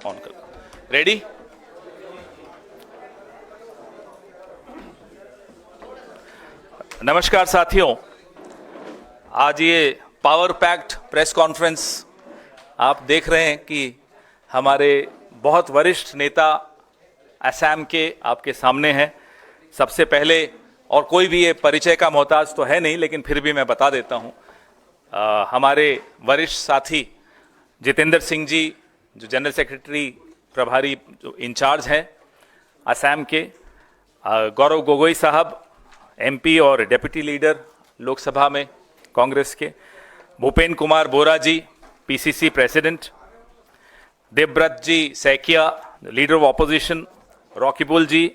On कर। Ready? नमस्कार साथियों, आज ये पावर पैक्ड प्रेस कॉन्फ्रेंस आप देख रहे हैं कि हमारे बहुत वरिष्ठ नेता असम के आपके सामने हैं। सबसे पहले, और कोई भी ये परिचय का मोहताज तो है नहीं, लेकिन फिर भी मैं बता देता हूं, हमारे वरिष्ठ साथी जितेंद्र सिंह जी, जो जनरल सेक्रेटरी प्रभारी जो इंचार्ज हैं असम के, गौरव गोगोई साहब एमपी और डेप्यूटी लीडर लोकसभा में कांग्रेस के, Bhupen Kumar Bora ji PCC president, Debabrata ji Saikia leader of opposition, Rakibul ji,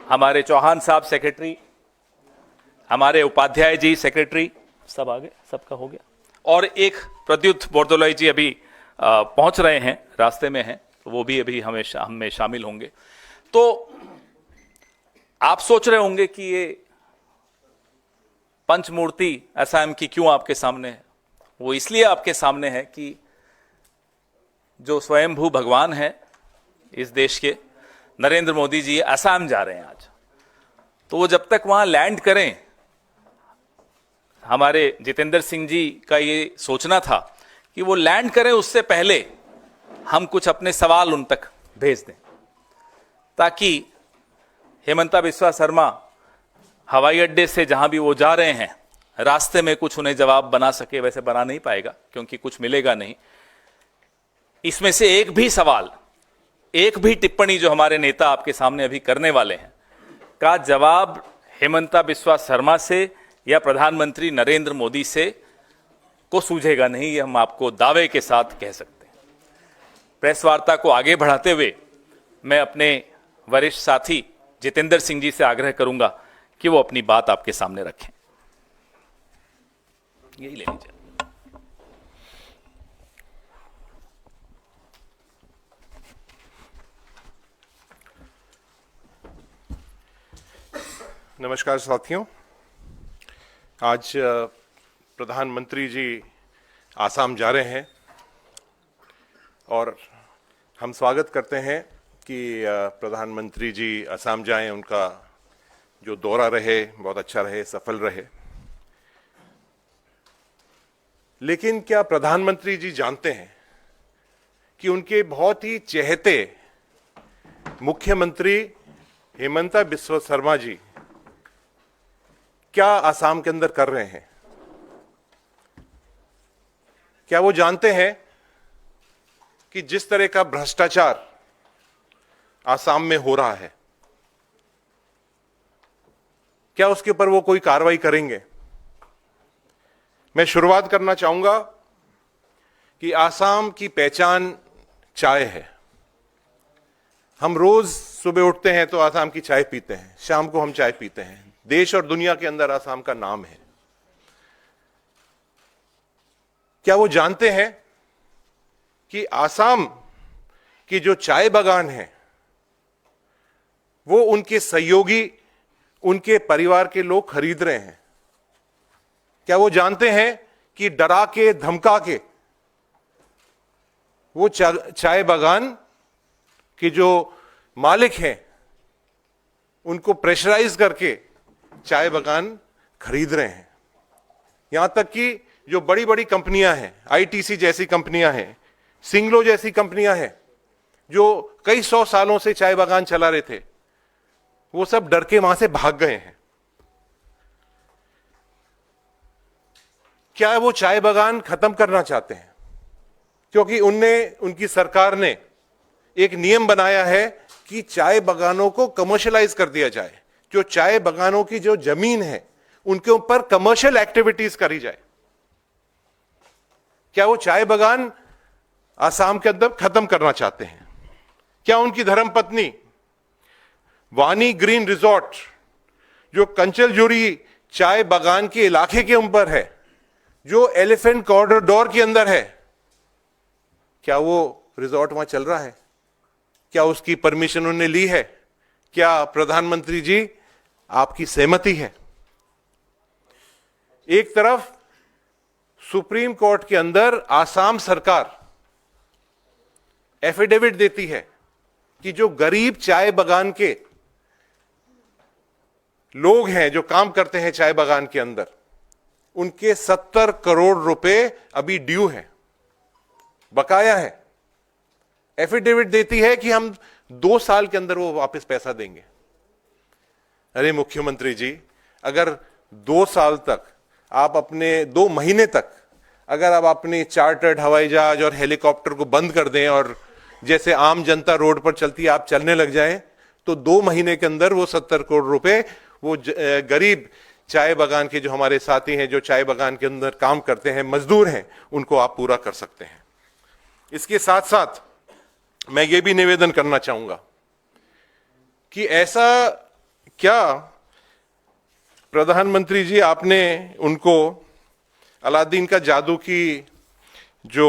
हमारे चौहान साहब सेक्रेटरी, हमारे उपाध्याय जी सेक्रेटरी, सब आ गए, सबका हो गया, और एक प्रद्युत बोरदोलाई जी अभी पहुंच रहे हैं, रास्ते में हैं, तो वो भी अभी हमें शामिल होंगे। तो आप सोच रहे होंगे कि ये पंचमूर्ति असम की क्यों आपके सामने है। वो इसलिए आपके सामने है कि जो स्वयंभू भगवान है इस देश के, नरेंद्र मोदी जी असम जा रहे हैं आज। तो वो जब तक वहां लैंड करें, हमारे जितेंद्र सिंह जी का ये सोचना था कि वो लैंड करें, उससे पहले हम कुछ अपने सवाल उन तक भेज दें, ताकि हेमंता बिस्वा शर्मा हवाई अड्डे से जहां भी वो जा रहे हैं, रास्ते में कुछ उन्हें जवाब बना सके। वैसे बना नहीं पाएगा क्योंकि कुछ मिलेगा नहीं। इसमें से एक भी सवाल, एक भी टिप्पणी जो हमारे नेता आपके सामने अभी करने वाले हैं का जवाब हेमंता बिस्वा शर्मा से या प्रधानमंत्री नरेंद्र मोदी से को सूझेगा नहीं, ये हम आपको दावे के साथ कह सकते हैं। प्रेस वार्ता को आगे बढ़ाते हुए मैं अपने वरिष्ठ साथी जितेंद्र सिंह जी से आग्रह करूंगा कि वो अपनी बात आपके सामने रखें। यही ले लीजिए। नमस्कार साथियों, आज प्रधानमंत्री जी आसाम जा रहे हैं और हम स्वागत करते हैं कि प्रधानमंत्री जी असम जाएं। उनका जो दौरा रहे बहुत अच्छा रहे, सफल रहे। लेकिन क्या प्रधानमंत्री जी जानते हैं कि उनके बहुत ही चहेते मुख्यमंत्री हेमंता बिस्वा शर्मा जी क्या असम के अंदर कर रहे हैं? क्या वो जानते हैं कि जिस तरह का भ्रष्टाचार असम में हो रहा है, क्या उसके ऊपर वो कोई कार्रवाई करेंगे? मैं शुरुआत करना चाहूंगा कि असम की पहचान चाय है। हम रोज सुबह उठते हैं तो असम की चाय पीते हैं, शाम को हम चाय पीते हैं। देश और दुनिया के अंदर असम का नाम है। क्या वो जानते हैं कि असम की जो चाय बागान है वो उनके सहयोगी, उनके परिवार के लोग खरीद रहे हैं? क्या वो जानते हैं कि डरा के धमका के वो चाय बागान के जो मालिक हैं उनको प्रेशराइज करके चाय बागान खरीद रहे हैं? यहां तक कि जो बड़ी बड़ी कंपनियां हैं, आईटीसी जैसी कंपनियां हैं, सिंगलो जैसी कंपनियां हैं, जो कई 100 सालों से चाय बागान चला रहे थे, वो सब डर के वहां से भाग गए हैं। क्या वो चाय बागान खत्म करना चाहते हैं? क्योंकि उनकी सरकार ने एक नियम बनाया है कि चाय बागानों को कमर्शियलाइज कर दिया जाए। जो चाय बागानों की जो जमीन है उनके ऊपर कमर्शियल एक्टिविटीज करी जाए। क्या वो चाय बागान असम के अंदर खत्म करना चाहते हैं? क्या उनकी धर्मपत्नी वानी ग्रीन रिजॉर्ट, जो कंचलजोरी चाय बागान के इलाके के ऊपर है, जो एलिफेंट कॉरिडोर के अंदर है, क्या वो रिजॉर्ट वहां चल रहा है? क्या उसकी परमिशन उन्होंने ली है? क्या प्रधानमंत्री जी आपकी सहमति है? एक तरफ सुप्रीम कोर्ट के अंदर आसाम सरकार एफिडेविट देती है कि जो गरीब चाय बागान के लोग हैं, जो काम करते हैं चाय बागान के अंदर, उनके 70 करोड़ रुपए अभी ड्यू है, बकाया है। एफिडेविट देती है कि हम 2 साल के अंदर वो वापस पैसा देंगे। अरे मुख्यमंत्री जी, अगर 2 साल तक आप अपने 2 महीने तक अगर आप अपने चार्टर्ड हवाई जहाज और हेलीकॉप्टर को बंद कर दें और जैसे आम जनता रोड पर चलती है आप चलने लग जाएं, तो 2 महीने के अंदर वो 70 करोड़ रुपए वो गरीब चाय बागान के जो हमारे साथी हैं, जो चाय बागान के अंदर काम करते हैं, मजदूर हैं, उनको आप पूरा कर सकते हैं। इसके साथ साथ मैं ये भी निवेदन करना चाहूंगा कि ऐसा क्या प्रधानमंत्री जी आपने उनको अलादीन का जादू की जो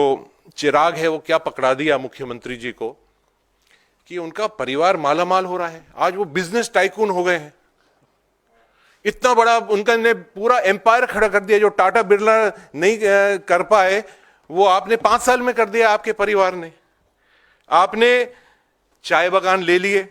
चिराग है वो क्या पकड़ा दिया मुख्यमंत्री जी को कि उनका परिवार मालामाल हो रहा है। आज वो बिजनेस टाइकून हो गए हैं। इतना बड़ा उनका ने पूरा एम्पायर खड़ा कर दिया, जो टाटा बिरला नहीं कर पाए वो आपने 5 साल में कर दिया। आपके परिवार ने, आपने चाय बागान ले लिए।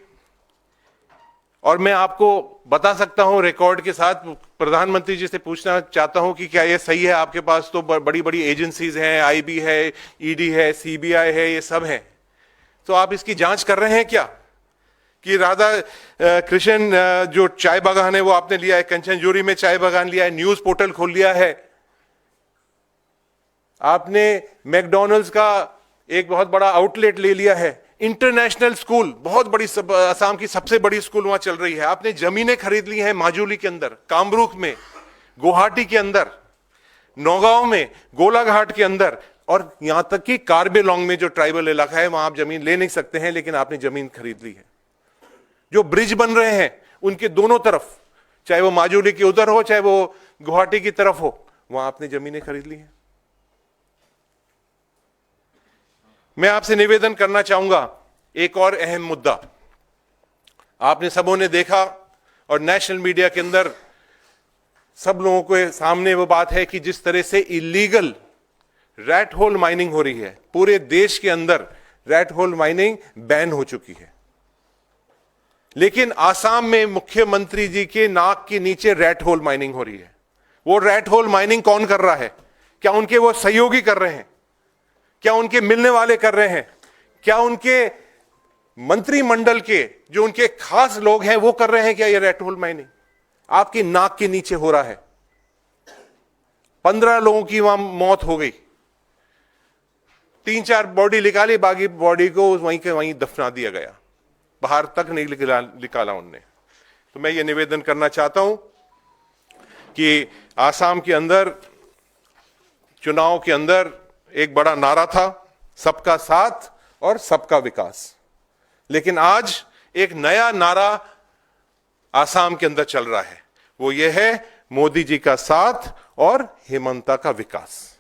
और मैं आपको बता सकता हूं रिकॉर्ड के साथ, प्रधानमंत्री जी से पूछना चाहता हूं कि क्या ये सही है? आपके पास तो बड़ी बड़ी एजेंसीज हैं, आईबी है, ईडी है, सीबीआई है, ये सब है। तो आप इसकी जांच कर रहे हैं क्या कि राधा कृष्ण जो चाय बागान है वो आपने लिया है, कंचनजोरी में चाय बागान लिया है, न्यूज पोर्टल खोल लिया है, आपने मैकडॉनल्ड्स का एक बहुत बड़ा आउटलेट ले लिया है, इंटरनेशनल स्कूल, बहुत बड़ी असम की सबसे बड़ी स्कूल वहां चल रही है, आपने जमीनें खरीद ली हैं माजुली के अंदर, कामरूप में, गुवाहाटी के अंदर, नौगांव में, गोलाघाट के अंदर, और यहां तक कि कार्बेलोंग में जो ट्राइबल इलाका है वहां आप जमीन ले नहीं सकते हैं, लेकिन आपने जमीन खरीद ली है। जो ब्रिज बन रहे हैं उनके दोनों तरफ, चाहे वो माजुली के उधर हो चाहे वो गुवाहाटी की तरफ हो, वहां आपने जमीनें खरीद ली हैं। मैं आपसे निवेदन करना चाहूंगा एक और अहम मुद्दा। आपने सबों ने देखा और नेशनल मीडिया के अंदर सब लोगों के सामने वो बात है कि जिस तरह से इलीगल रैट होल माइनिंग हो रही है, पूरे देश के अंदर रैट होल माइनिंग बैन हो चुकी है। लेकिन आसाम में मुख्यमंत्री जी के नाक के नीचे रैट होल माइनिंग हो रही है। वो रैट होल माइनिंग कौन कर रहा है? क्या उनके वो सहयोगी कर रहे हैं? क्या उनके मिलने वाले कर रहे हैं? क्या उनके मंत्रिमंडल के जो उनके खास लोग हैं वो कर रहे हैं? क्या ये रैट होल माइनिंग आपकी नाक के नीचे हो रहा है? 15 लोगों की वहां मौत हो गई, 3-4 बॉडी निकाली, बाकी बॉडी को वहीं के वहीं दफना दिया गया, बाहर तक नहीं निकाला उनने। तो मैं ये निवेदन करना चाहता हूं कि आसाम के अंदर चुनाव के अंदर एक बड़ा नारा था, सबका साथ और सबका विकास, लेकिन आज एक नया नारा आसाम के अंदर चल रहा है, वो ये है मोदी जी का साथ और हेमंता का विकास।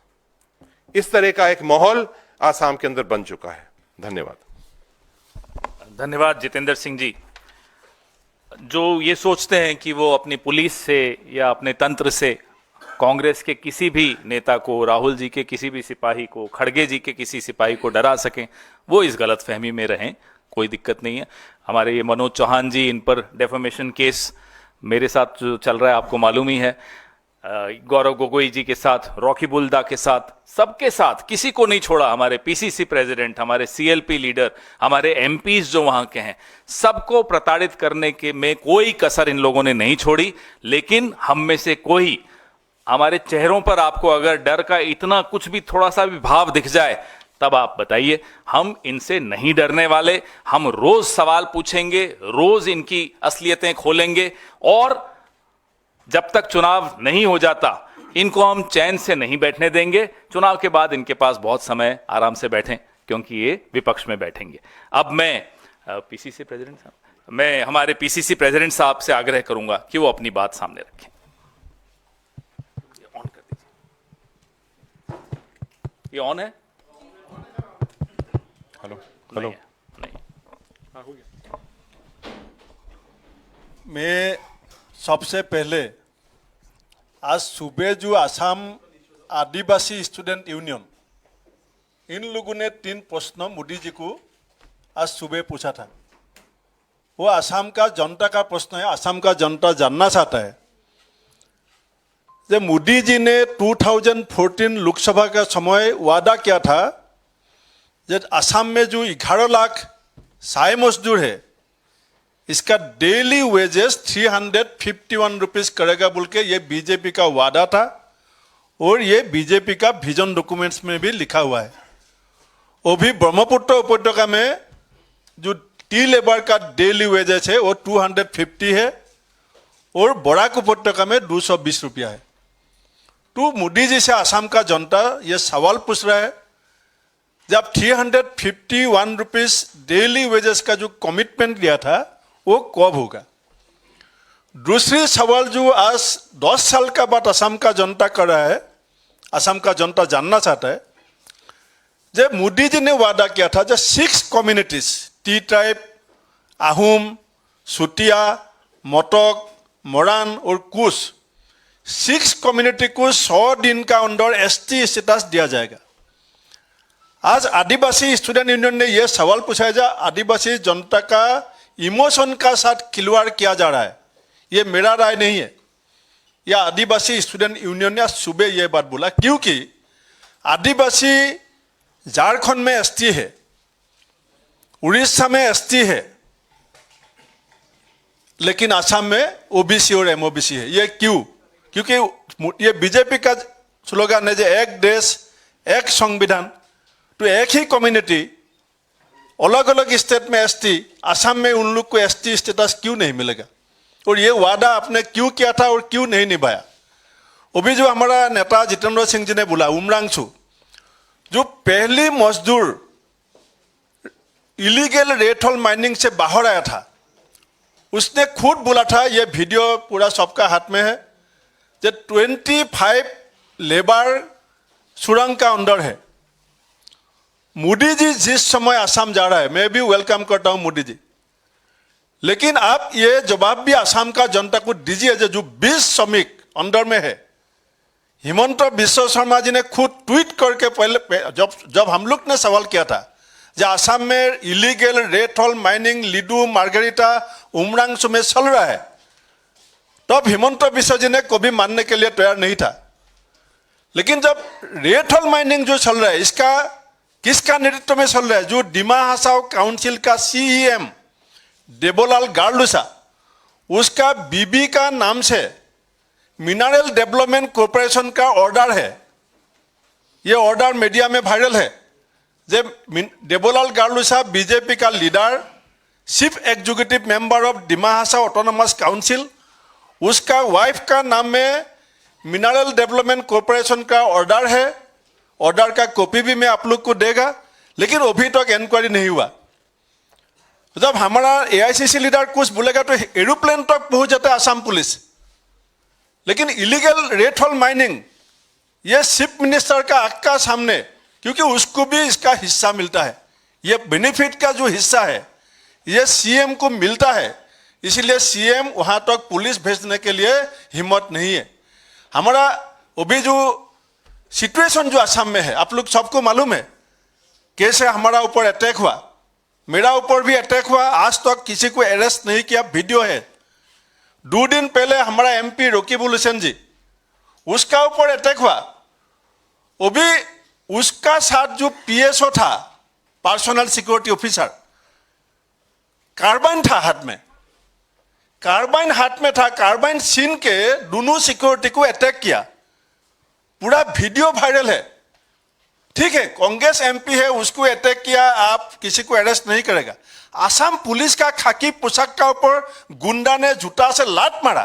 इस तरह का एक माहौल आसाम के अंदर बन चुका है। धन्यवाद। धन्यवाद जितेंद्र सिंह जी। जो ये सोचते हैं कि वो अपनी पुलिस से या अपने तंत्र से कांग्रेस के किसी भी नेता को, राहुल जी के किसी भी सिपाही को, खड़गे जी के किसी सिपाही को डरा सकें, वो इस गलतफहमी में रहें, कोई दिक्कत नहीं है। हमारे ये मनोज चौहान जी, इन पर डेफेमेशन केस मेरे साथ जो चल रहा है आपको मालूम ही है, गौरव गोगोई जी के साथ, रॉकी बुल्दा के साथ, सबके साथ, किसी को नहीं छोड़ा। हमारे पीसीसी प्रेसिडेंट, हमारे सीएलपी लीडर, हमारे एमपीज जो वहां के हैं, सबको प्रताड़ित करने के में कोई कसर इन लोगों ने नहीं छोड़ी। लेकिन हम में से कोई, हमारे चेहरों पर आपको अगर डर का इतना कुछ भी थोड़ा सा भी भाव दिख जाए, तब आप बताइए। हम इनसे नहीं डरने वाले। हम रोज सवाल पूछेंगे, रोज इनकी असलियतें खोलेंगे, और जब तक चुनाव नहीं हो जाता इनको हम चैन से नहीं बैठने देंगे। चुनाव के बाद इनके पास बहुत समय आराम से बैठें, क्योंकि ये विपक्ष में बैठेंगे। अब मैं पीसीसी प्रेसिडेंट साहब, मैं हमारे पीसीसी प्रेसिडेंट साहब से आग्रह करूंगा कि वो अपनी बात सामने रखें। ऑन कर दीजिए। ये ऑन है? Hello hello. नहीं। हाँ, हो गया। मैं सबसे पहले आज सुबह जो आसाम आदिवासी स्टूडेंट यूनियन, इन लोगों ने 3 प्रश्न मोदी जी को आज सुबह पूछा था। वो असम का जनता का प्रश्न है, असम का जनता जानना चाहता है कि मोदी जी ने 2014 लोकसभा का समय वादा किया था कि असम में जो 11 लाख साय मजदूर है इसका डेली वेजेस 351 रुपीस करेगा बोल के ये बीजेपी का वादा था और ये बीजेपी का विजन डॉक्यूमेंट्स में भी लिखा हुआ है। वो भी ब्रह्मपुत्र उपत्यका में जो टी लेबर का डेली वेजेस है वो 250 है और बराक उपत्यका में 220 रुपया है। तो मोदी जी से असम का जनता ये सवाल पूछ रहा है, जब 351 रुपीस डेली वेजेस का जो कमिटमेंट लिया था वो कब होगा। दूसरी सवाल जो आज 10 साल का बाद असम का जनता कर रहा है, असम का जनता जानना चाहता है, जब मोदी जी ने वादा किया था जब 6 कम्युनिटीज टी ट्राइब, आहूम, सुतिया, मटक, मोरान और कुश 6 कम्युनिटी को 100 दिन का अंदर एसटी स्टेटस दिया जाएगा। आज आदिवासी स्टूडेंट यूनियन ने यह सवाल पूछा है, आदिवासी जनता का इमोशन का साथ खिलवाड़ किया जा रहा है। ये मेरा राय नहीं है, यह आदिवासी स्टूडेंट यूनियन ने सुबह यह बात बोला, क्योंकि आदिवासी झारखंड में एसटी है, उड़ीसा में एसटी है, लेकिन असम में ओबीसी और एमओबीसी है। ये क्यों? क्योंकि ये बीजेपी का स्लोगन है जो एक देश एक संविधान। तो एक ही कम्युनिटी अलग अलग स्टेट में एसटी, असम में उन लोग को एसटी स्टेटस क्यों नहीं मिलेगा? और ये वादा आपने क्यों किया था और क्यों नहीं निभाया? अभी जो हमारा नेता जितेंद्र सिंह जी ने बोला, उमरांशु जो पहली मजदूर इलीगल रेत होल माइनिंग से बाहर आया था, उसने खुद बोला था, ये वीडियो पूरा सबका हाथ में है, जो 25 लेबर सुरंग का अंदर है। मोदी जी जिस समय असम जा रहा है, मैं भी वेलकम करता हूं मोदी जी, लेकिन आप ये जवाब भी असम का जनता को दीजिए जो 20 श्रमिक अंदर में है। हिमंत बिश्व शर्मा जी ने खुद ट्वीट करके पहले जब हम लोग ने सवाल किया था जो असम में इलीगल रेत होल माइनिंग लिडू मार्गेरिटा उमरांशु में चल रहा है, तब हिमंत बिश्व जी ने कभी मानने के लिए तैयार नहीं था। लेकिन जब रेत होल माइनिंग जो चल रहा है, इसका किसका नेतृत्व में चल रहा है? जो डिमा हासाओ काउंसिल का सीईएम देबोलाल गार्लुसा, उसका बीबी का नाम से मिनरल डेवलपमेंट कॉर्पोरेशन का ऑर्डर है। ये ऑर्डर मीडिया में वायरल है। जब देबोलाल गार्लुसा बीजेपी का leader, chief executive member of Dima Hasao autonomous council, उसका वाइफ का नाम में मिनरल डेवलपमेंट कॉर्पोरेशन का ऑर्डर है। ऑर्डर का कॉपी भी मैं आप लोग को देगा, लेकिन अभी तक इंक्वायरी नहीं हुआ। जब हमारा एआईसीसी लीडर कुछ बोलेगा तो एरोप्लेन तक पहुंच जाता है असम पुलिस। लेकिन इलीगल रेत होल माइनिंग ये चीफ मिनिस्टर का आंख का सामने, क्योंकि उसको भी इसका हिस्सा मिलता है। ये बेनिफिट का जो हिस्सा है ये सीएम को मिलता है, इसीलिए सीएम वहां तक पुलिस भेजने के लिए हिम्मत नहीं है। हमारा अभी जो सिचुएशन जो असम में है, आप लोग सबको मालूम है कैसे हमारा ऊपर अटैक हुआ। मेरा ऊपर भी अटैक हुआ, आज तक किसी को अरेस्ट नहीं किया, वीडियो है। 2 दिन पहले हमारा एमपी रकीबुल हुसैन जी, उसका ऊपर अटैक हुआ। वो भी उसका साथ जो पीएसओ था, पर्सनल सिक्योरिटी ऑफिसर, कार्बाइन था हाथ में, कार्बाइन हाथ में था, कार्बाइन छीन के दोनों सिक्योरिटी को अटैक किया। पूरा वीडियो वायरल है। ठीक है, कांग्रेस एमपी है, उसको अटैक किया, आप किसी को अरेस्ट नहीं करेगा। असम पुलिस का खाकी पोशाक का ऊपर गुंडा ने जूता से लात मारा।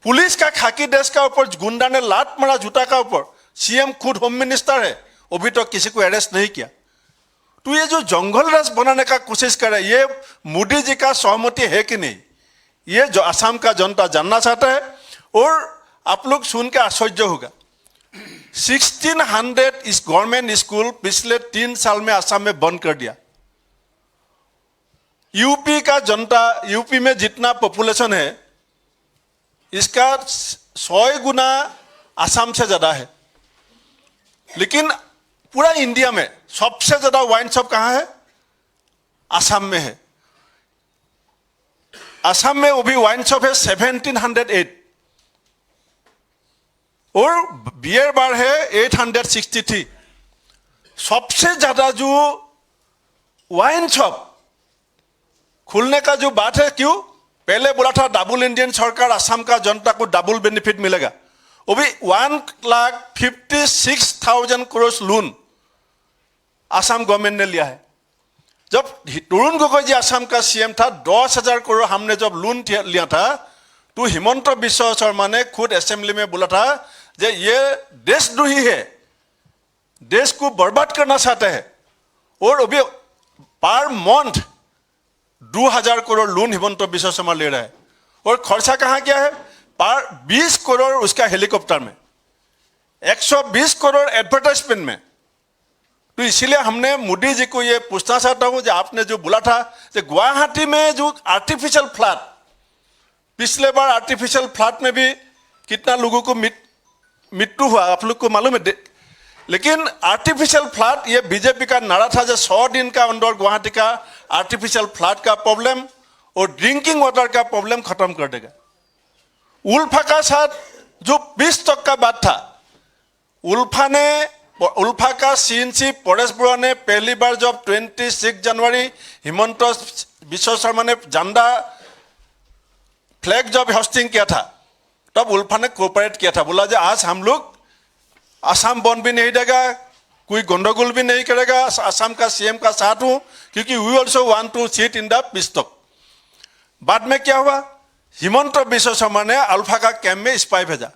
पुलिस का खाकी ड्रेस का ऊपर गुंडा ने लात मारा जूता का ऊपर। सीएम खुद होम मिनिस्टर है, अभी तो किसी को अरेस्ट नहीं किया। तो ये जो जंगल राज बनाने का कोशिश कर रहा है, ये मोदी जी का सहमति है कि नहीं, ये जो असम का जनता जानना चाहता है। और आप लोग सुन के आश्चर्य होगा, 1600 इस गवर्नमेंट स्कूल पिछले 3 साल में असम में बंद कर दिया। यूपी का जनता, यूपी में जितना पॉपुलेशन है इसका 100 गुना असम से ज्यादा है। लेकिन पूरा इंडिया में सबसे ज्यादा वाइन शॉप कहाँ है? आसाम में है। आसाम में वो भी वाइन शॉप है 1708 और बियर बार है 863। सबसे ज्यादा जो वाइन शॉप खुलने का जो बात है, क्यों? पहले बोला था डबल इंडियन सरकार असम का जनता को डबल बेनिफिट मिलेगा। वो भी 1,56,000 करोड़ लोन असम गवर्नमेंट ने लिया है। जब तरुण गोगोई जी असम का सीएम था, 10,000 करोड़ हमने जब लोन लिया था, तो हिमंत बिश्व शर्मा ने खुद असेंबली में बोला था कि ये देशद्रोही है, देश को बर्बाद करना चाहते हैं। और अभी per month 2,000 crore loan Himanta Biswa Sharma ले रहा है। और खर्चा कहाँ किया है? पर 20 करोड़ उसका हेलीकॉप्टर में, 120 करोड़ एडवर्टाइजमेंट में। तो इसीलिए हमने मोदी जी को ये पूछना चाहता हूं, जो आपने जो बोला था कि गुवाहाटी में जो आर्टिफिशियल फ्लड, पिछले बार आर्टिफिशियल फ्लड में भी कितना लोगों को मृत्यु हुआ आप लोग को मालूम है। लेकिन आर्टिफिशियल फ्लड ये बीजेपी का नारा था जो 100 दिन का अंदर गुवाहाटी का आर्टिफिशियल फ्लड का प्रॉब्लम और ड्रिंकिंग वाटर का प्रॉब्लम खत्म कर देगा। उल्फा का साथ जो 20 तक का बात था, उल्फा का सीएनसी परेश बरुआ ने पहली बार जब 26 जनवरी हिमंत बिश्व शर्मा ने झंडा फ्लैग जब होस्टिंग किया था, तब उल्फा ने कोऑपरेट किया था। बोला जो आज हम लोग असम बंद भी नहीं देगा, कोई गंडगोल भी नहीं करेगा, असम का सीएम का साथ हूं, क्योंकि we also want to sit in the peace talk. बाद में क्या हुआ? हिमंत बिश्व शर्मा ने अल्फा का कैंप में स्पाई भेजा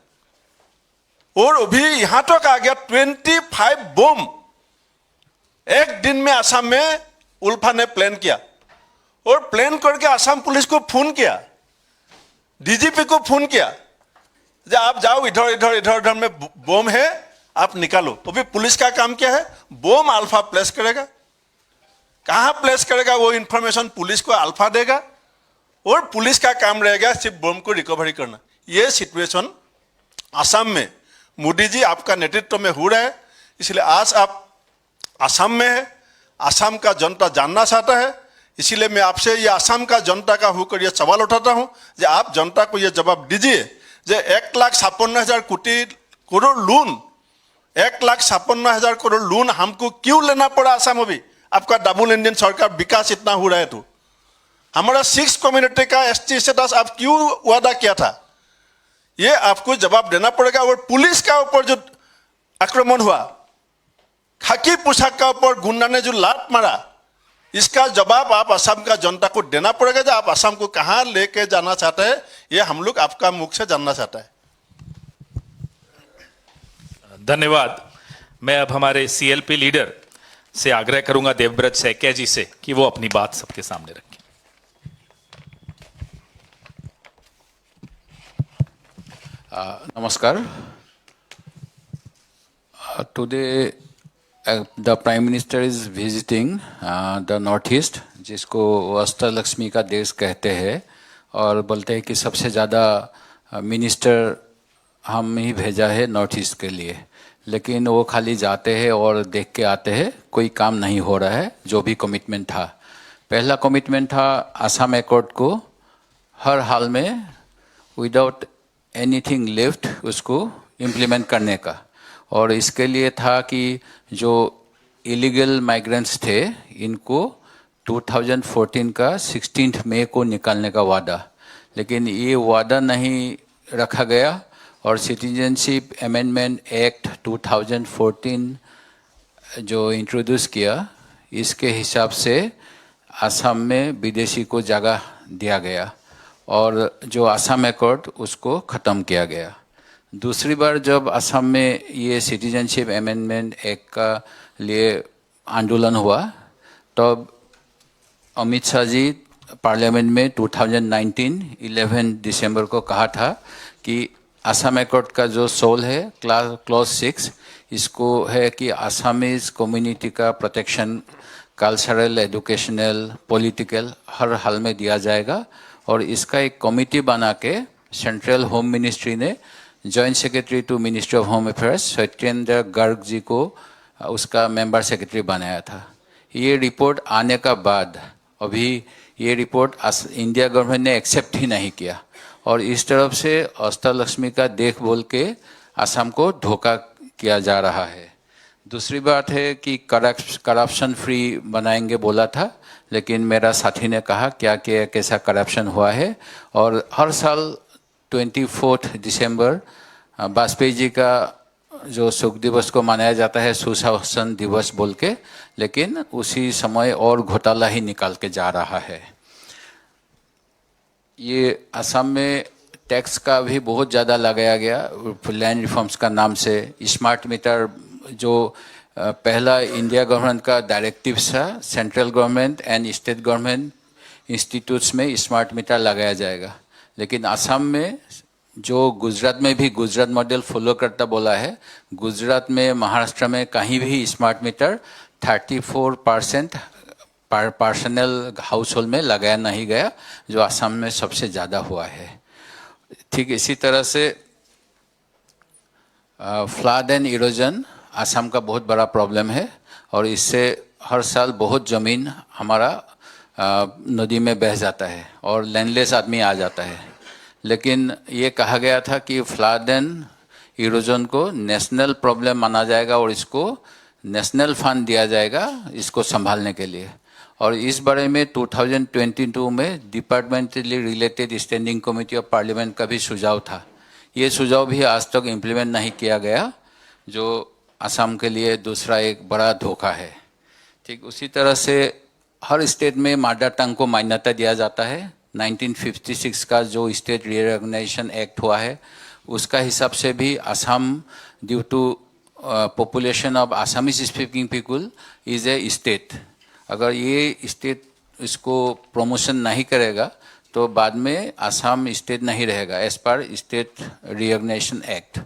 और अभी यहां तक आ गया 25 बम एक दिन में असम में उल्फा ने प्लान किया। और प्लान करके असम पुलिस को फोन किया, डीजीपी को फोन किया, जब आप जाओ इधर इधर इधर इधर में बम है, आप निकालो। तो भी पुलिस का काम क्या है? बम अल्फा प्लेस करेगा, कहां प्लेस करेगा वो इंफॉर्मेशन पुलिस को अल्फा देगा और पुलिस का काम रहेगा सिर्फ बम को रिकवरी करना। ये सिचुएशन असम में मोदी जी आपका नेतृत्व में हो रहा है। इसलिए आज आप असम में है, असम का जनता जानना चाहता है। इसीलिए मैं आपसे ये असम का जनता का होकर ये सवाल उठाता हूं कि आप जनता को ये जवाब दीजिए जो 1,56,000 करोड़ लोन, 1,56,000 करोड़ लोन हमको क्यों लेना पड़ा असम? अभी आपका डबल इंडियन सरकार विकास इतना हो रहा है तो हमारा 6 कम्युनिटी का एसटी स्टेटस आप क्यों वादा किया था? ये आपको जवाब देना पड़ेगा। और पुलिस का ऊपर जो आक्रमण हुआ, खाकी पोशाक का ऊपर गुंडा ने जो लात मारा, इसका जवाब आप असम का जनता को देना पड़ेगा। जो आप असम को कहां लेके जाना चाहते हैं, ये हम लोग आपका मुख से जानना चाहता है। धन्यवाद। मैं अब हमारे सीएलपी लीडर से आग्रह करूंगा देवव्रत सैकिया जी से कि वो अपनी बात सबके सामने रखें। Namaskar. Today, the Prime Minister is visiting the Northeast, जिसको वस्त्र लक्ष्मी का देश कहते हैं, और बोलते हैं कि सबसे ज़्यादा मिनिस्टर हम ही भेजा है नॉर्थ ईस्ट के लिए। लेकिन वो खाली जाते हैं और देख के आते हैं, कोई काम नहीं हो रहा है। जो भी कमिटमेंट था, पहला कमिटमेंट था असम एकॉर्ड को हर हाल में विदाउट एनीथिंग लेफ्ट उसको इम्प्लीमेंट करने का। और इसके लिए था कि जो इलीगल माइग्रेंट्स थे इनको 2014 का 16 मई को निकालने का वादा, लेकिन ये वादा नहीं रखा गया। और सिटीजनशिप अमेंडमेंट एक्ट 2014 जो इंट्रोड्यूस किया, इसके हिसाब से असम में विदेशी को जगह दिया गया और जो असम एकॉर्ड उसको ख़त्म किया गया। दूसरी बार जब असम में ये सिटीजनशिप अमेंडमेंट एक्ट का लिए आंदोलन हुआ, तब अमित शाह जी पार्लियामेंट में 2019 11 दिसंबर को कहा था कि असम एकॉर्ड का जो सोल है क्लॉज 6, इसको है कि असमीज कम्युनिटी का प्रोटेक्शन कल्चरल, एजुकेशनल, पॉलिटिकल हर हाल में दिया जाएगा। और इसका एक कमिटी बना के सेंट्रल होम मिनिस्ट्री ने joint secretary to ministry of home affairs Satyendra Garg ji को उसका मेंबर सेक्रेटरी बनाया था। ये रिपोर्ट आने का बाद अभी ये रिपोर्ट इंडिया गवर्नमेंट ने एक्सेप्ट ही नहीं किया और इस तरफ से अष्टलक्ष्मी का देख बोल के असम को धोखा किया जा रहा है। दूसरी बात है कि करप्शन फ्री बनाएंगे बोला था, लेकिन मेरा साथी ने कहा क्या क्या कैसा करप्शन हुआ है। और हर साल 24 दिसंबर वाजपेयी जी का जो शोक दिवस को मनाया जाता है सुशासन दिवस बोल के, लेकिन उसी समय और घोटाला ही निकाल के जा रहा है। ये असम में टैक्स का भी बहुत ज़्यादा लगाया गया लैंड रिफॉर्म्स का नाम से। स्मार्ट मीटर जो पहला इंडिया गवर्नमेंट का डायरेक्टिव था, central government and state government institutes में स्मार्ट मीटर लगाया जाएगा, लेकिन असम में जो गुजरात में भी गुजरात मॉडल फॉलो करता बोला है, गुजरात में महाराष्ट्र में कहीं भी smart meter 34% personal house hold में लगाया नहीं गया, जो असम में सबसे ज़्यादा हुआ है। ठीक इसी तरह से फ्लड एंड इरोजन असम का बहुत बड़ा प्रॉब्लम है और इससे हर साल बहुत ज़मीन हमारा नदी में बह जाता है और लैंडलेस आदमी आ जाता है। लेकिन ये कहा गया था कि फ्लड एंड इरोजन को नेशनल प्रॉब्लम माना जाएगा और इसको नेशनल फंड दिया जाएगा इसको संभालने के लिए। और इस बारे में 2022 में departmentally related standing committee of parliament का भी सुझाव था। ये सुझाव भी आज तक इम्प्लीमेंट नहीं किया गया, जो असम के लिए दूसरा एक बड़ा धोखा है। ठीक उसी तरह से हर स्टेट में मदर टंग को मान्यता दिया जाता है। 1956 का जो स्टेट रिकॉग्निशन एक्ट हुआ है उसका हिसाब से भी Assam due to population of Assamese speaking people is a state. अगर ये स्टेट इसको प्रमोशन नहीं करेगा तो बाद में असम स्टेट नहीं रहेगा as per state recognition act.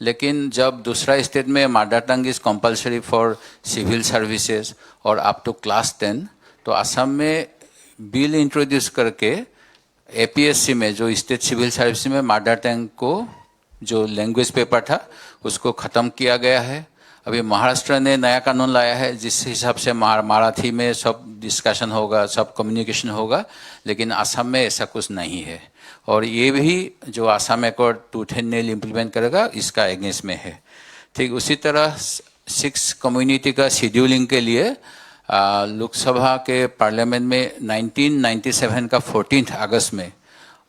लेकिन जब दूसरा स्टेट में mother tongue is compulsory for civil services और अप टू क्लास 10, तो असम में बिल इंट्रोड्यूस करके एपीएससी में जो स्टेट सिविल सर्विस में मदर टंग को जो लैंग्वेज पेपर था उसको ख़त्म किया गया है। अभी महाराष्ट्र ने नया कानून लाया है जिस हिसाब से मराठी में सब डिस्कशन होगा, सब कम्युनिकेशन होगा, लेकिन असम में ऐसा कुछ नहीं है। और ये भी जो असम अकॉर्ड 2010 इम्प्लीमेंट करेगा इसका अगेंस्ट में है। ठीक उसी तरह 6 कम्युनिटी का शेड्यूलिंग के लिए लोकसभा के पार्लियामेंट में 1997 का 14 अगस्त में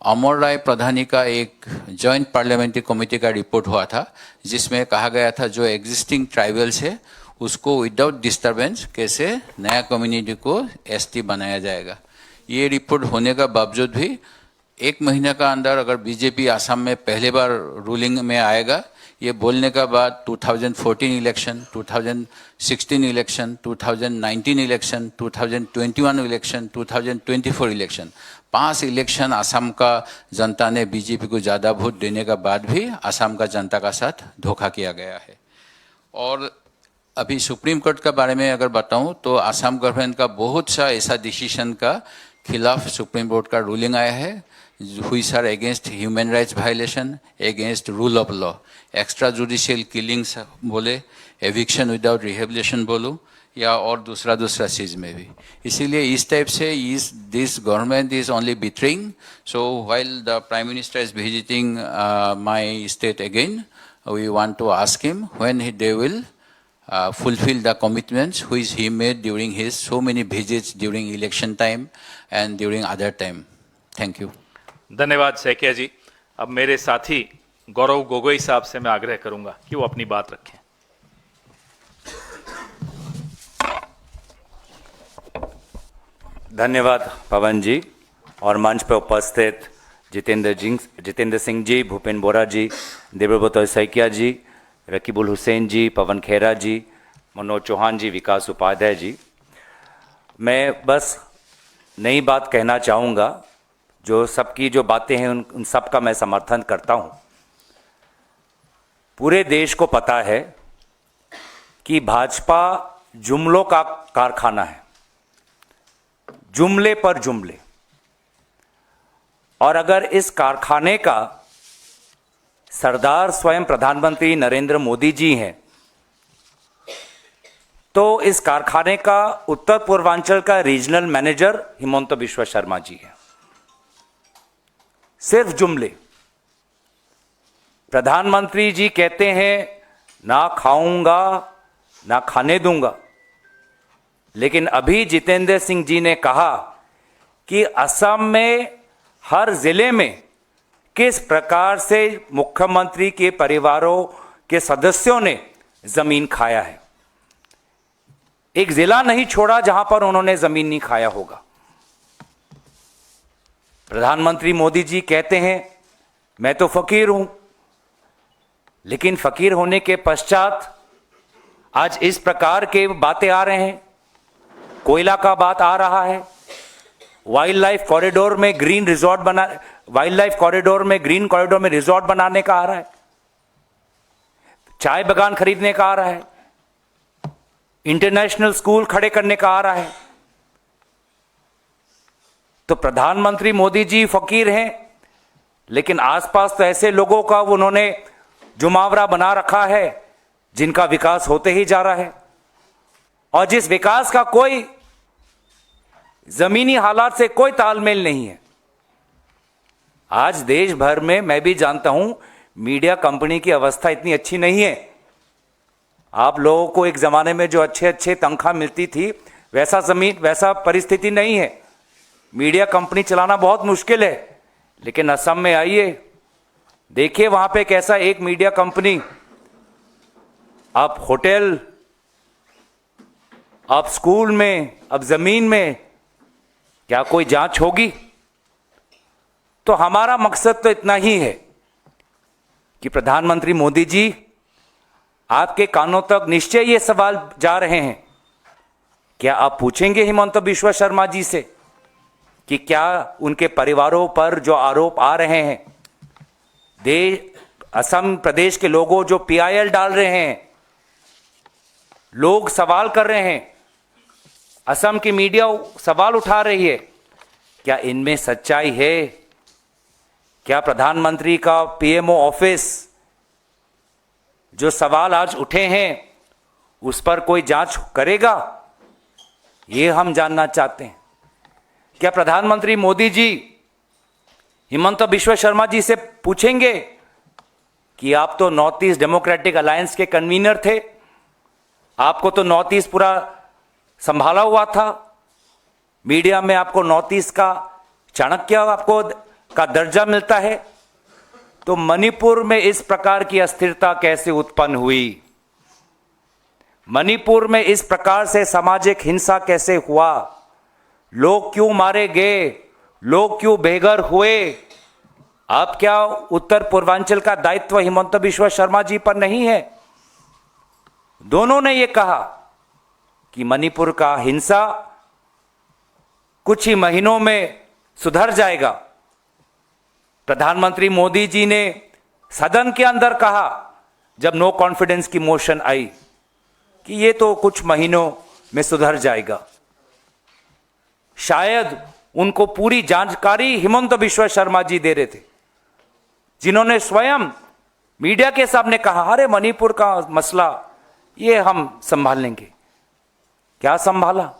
अमर राय प्रधानी का एक जॉइंट पार्लियामेंट्री कमेटी का रिपोर्ट हुआ था, जिसमें कहा गया था जो एग्जिस्टिंग ट्राइबल्स है उसको विदाउट डिस्टरबेंस कैसे नया कम्युनिटी को एसटी बनाया जाएगा। ये रिपोर्ट होने का बावजूद भी 1 महीने का अंदर अगर बीजेपी असम में पहली बार रूलिंग में आएगा, ये बोलने का बाद 2014 election, 2016 election, 2019 election, 2021 election, 2024 election, 5 election Assam का जनता ने बीजेपी को ज़्यादा वोट देने का बाद भी असम का जनता का साथ धोखा किया गया है। और अभी सुप्रीम कोर्ट के बारे में अगर बताऊं तो असम गवर्नमेंट का बहुत सा ऐसा डिसीजन का खिलाफ सुप्रीम कोर्ट का रूलिंग आया है which are against human rights violation, against rule of law, extra judicial killings बोले, eviction without rehabilitation बोलो, या और दूसरा चीज में भी। इसीलिए इस टाइप से this government is only betraying. So while the Prime Minister is visiting my state again, we want to ask him when they will fulfill the commitments which he made during his so many visits during election time and during other time. Thank you. धन्यवाद सैकिया जी। अब मेरे साथी गौरव गोगोई साहब से मैं आग्रह करूंगा कि वो अपनी बात रखें। धन्यवाद पवन जी और मंच पर उपस्थित जितेंद्र सिंह जी, भूपेन बोरा जी, देवव्रत सैकिया जी, रकीबुल हुसैन जी, पवन खेरा जी, मनोज चौहान जी, विकास उपाध्याय जी। मैं बस नई बात कहना चाहूँगा, जो सबकी जो बातें हैं उन सब का मैं समर्थन करता हूँ। पूरे देश को पता है कि भाजपा जुमलों का कारखाना है, जुमले पर जुमले, और अगर इस कारखाने का सरदार स्वयं प्रधानमंत्री नरेंद्र मोदी जी हैं तो इस कारखाने का उत्तर पूर्वांचल का रीजनल मैनेजर हिमंत बिश्व शर्मा जी है। सिर्फ जुमले। प्रधानमंत्री जी कहते हैं ना खाऊंगा ना खाने दूंगा, लेकिन अभी जितेंद्र सिंह जी ने कहा कि असम में हर जिले में किस प्रकार से मुख्यमंत्री के परिवारों के सदस्यों ने जमीन खाया है। एक जिला नहीं छोड़ा जहां पर उन्होंने जमीन नहीं खाया होगा। प्रधानमंत्री मोदी जी कहते हैं मैं तो फकीर हूं, लेकिन फकीर होने के पश्चात आज इस प्रकार के बातें आ रहे हैं। कोयला का बात आ रहा है, वाइल्ड लाइफ कॉरिडोर में ग्रीन रिजॉर्ट बना, वाइल्ड लाइफ कॉरिडोर में ग्रीन कॉरिडोर में रिजॉर्ट बनाने का आ रहा है, चाय बागान खरीदने का आ रहा है, इंटरनेशनल स्कूल खड़े करने का आ रहा है। तो प्रधानमंत्री मोदी जी फकीर हैं, लेकिन आसपास तो ऐसे लोगों का उन्होंने जुमावरा बना रखा है जिनका विकास होते ही जा रहा है, और जिस विकास का कोई जमीनी हालात से कोई तालमेल नहीं है। आज देश भर में मैं भी जानता हूं मीडिया कंपनी की अवस्था इतनी अच्छी नहीं है। आप लोगों को एक जमाने में जो अच्छे अच्छे तनख्वाह मिलती थी वैसा परिस्थिति नहीं है। मीडिया कंपनी चलाना बहुत मुश्किल है, लेकिन असम में आइए, देखिए वहां पे कैसा एक मीडिया कंपनी, आप होटल, आप स्कूल में, अब जमीन में, क्या कोई जांच होगी? तो हमारा मकसद तो इतना ही है कि प्रधानमंत्री मोदी जी आपके कानों तक निश्चय ये सवाल जा रहे हैं। क्या आप पूछेंगे हिमंत बिश्व शर्मा जी से कि क्या उनके परिवारों पर जो आरोप आ रहे हैं, असम प्रदेश के लोगों जो PIL डाल रहे हैं, लोग सवाल कर रहे हैं, असम की मीडिया सवाल उठा रही है, क्या इनमें सच्चाई है? क्या प्रधानमंत्री का PMO ऑफिस जो सवाल आज उठे हैं उस पर कोई जांच करेगा? ये हम जानना चाहते हैं। क्या प्रधानमंत्री मोदी जी हिमंत बिश्व शर्मा जी से पूछेंगे कि आप तो नॉर्थ ईस्ट डेमोक्रेटिक अलायंस के कन्वीनर थे, आपको तो नॉर्थ ईस्ट पूरा संभाला हुआ था, मीडिया में आपको नॉर्थ ईस्ट का चाणक्य आपको का दर्जा मिलता है, तो मणिपुर में इस प्रकार की अस्थिरता कैसे उत्पन्न हुई? मणिपुर में इस प्रकार से सामाजिक हिंसा कैसे हुआ? लोग क्यों मारे गए? लोग क्यों बेघर हुए? अब क्या उत्तर पूर्वांचल का दायित्व हिमंत बिश्व शर्मा जी पर नहीं है? दोनों ने यह कहा कि मणिपुर का हिंसा कुछ ही महीनों में सुधर जाएगा। प्रधानमंत्री मोदी जी ने सदन के अंदर कहा जब नो कॉन्फिडेंस की मोशन आई कि ये तो कुछ महीनों में सुधर जाएगा। शायद उनको पूरी जानकारी हिमंत बिश्व शर्मा जी दे रहे थे, जिन्होंने स्वयं मीडिया के सामने कहा अरे मणिपुर का मसला ये हम संभाल लेंगे। क्या संभाला?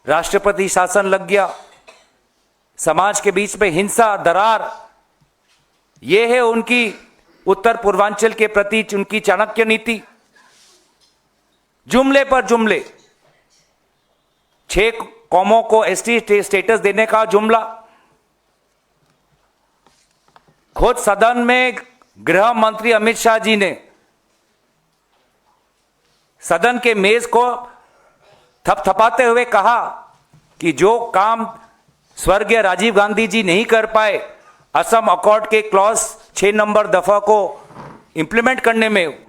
राष्ट्रपति शासन लग गया, समाज के बीच में हिंसा, दरार, यह है उनकी उत्तर पूर्वांचल के प्रति उनकी चाणक्य नीति। जुमले पर जुमले, 6 कौमों को ST स्टेटस देने का जुमला। खुद सदन में गृह मंत्री अमित शाह जी ने सदन के मेज को थपथपाते हुए कहा कि जो काम स्वर्गीय राजीव गांधी जी नहीं कर पाए, असम अकॉर्ड के क्लॉज 6 नंबर दफा को इंप्लीमेंट करने में,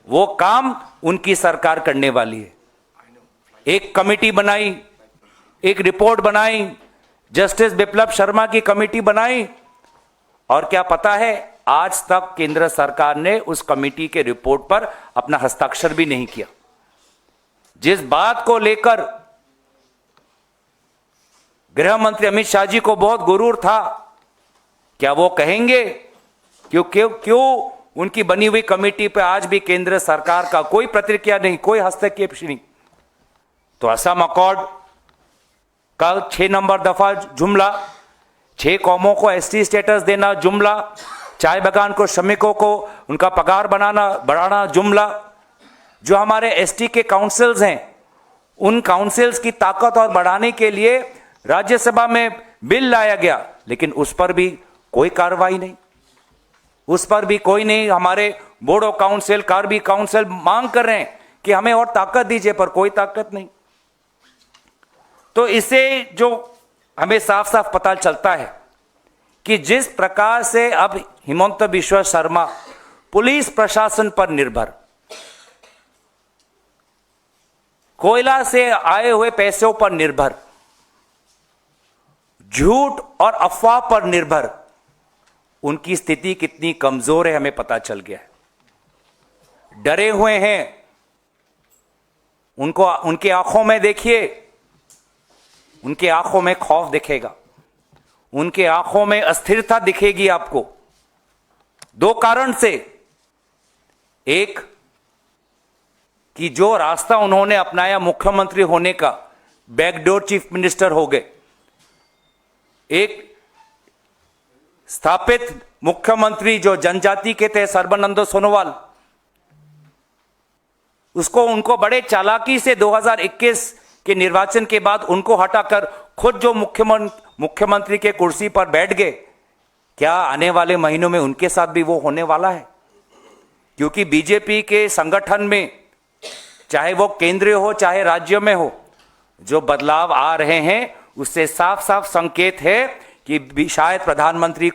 वो काम उनकी सरकार करने वाली है। एक कमेटी बनाई, एक रिपोर्ट बनाई, जस्टिस बिप्लब शर्मा की कमेटी बनाई, और क्या पता है आज तक केंद्र सरकार ने उस कमेटी के रिपोर्ट पर अपना हस्ताक्षर भी नहीं किया। जिस बात को लेकर गृह मंत्री अमित शाह जी को बहुत गुरूर था, क्या वो कहेंगे क्यों उनकी बनी हुई कमेटी पे आज भी केंद्र सरकार का कोई प्रतिक्रिया नहीं, कोई हस्तक्षेप नहीं। तो असम अकॉर्ड का 6 नंबर दफा जुमला, 6 कौमों को एसटी स्टेटस देना जुमला, चाय बागान को श्रमिकों को उनका पगार बढ़ाना जुमला। जो हमारे एसटी के काउंसिल्स हैं, उन काउंसिल्स की ताकत और बढ़ाने के लिए राज्यसभा में बिल लाया गया, लेकिन उस पर भी कोई कार्रवाई नहीं, उस पर भी कोई नहीं। हमारे बोडो काउंसिल, कार्बी काउंसिल मांग कर रहे हैं कि हमें और ताकत दीजिए, पर कोई ताकत नहीं। तो इससे जो हमें साफ साफ पता चलता है कि जिस प्रकार से अब हिमंत बिश्व शर्मा पुलिस प्रशासन पर निर्भर, कोयला से आए हुए पैसों पर निर्भर, झूठ और अफवाह पर निर्भर, उनकी स्थिति कितनी कमजोर है हमें पता चल गया है। डरे हुए हैं, उनको उनके आंखों में देखिए, उनके आंखों में खौफ दिखेगा, उनके आंखों में अस्थिरता दिखेगी आपको। 2 कारण से, एक कि जो रास्ता उन्होंने अपनाया मुख्यमंत्री होने का, बैकडोर चीफ मिनिस्टर हो गए। एक स्थापित मुख्यमंत्री जो जनजाति के थे सर्बानंद सोनोवाल, उनको बड़े चालाकी से 2021 के निर्वाचन के बाद उनको हटाकर खुद जो मुख्यमंत्री के कुर्सी पर बैठ गए। क्या आने वाले महीनों में उनके साथ भी वो होने वाला है? क्योंकि बीजेपी के संगठन में, चाहे वो केंद्रीय हो चाहे राज्य में हो, जो बदलाव आ रहे हैं उससे साफ साफ संकेत है कि शायद प्रधानमंत्री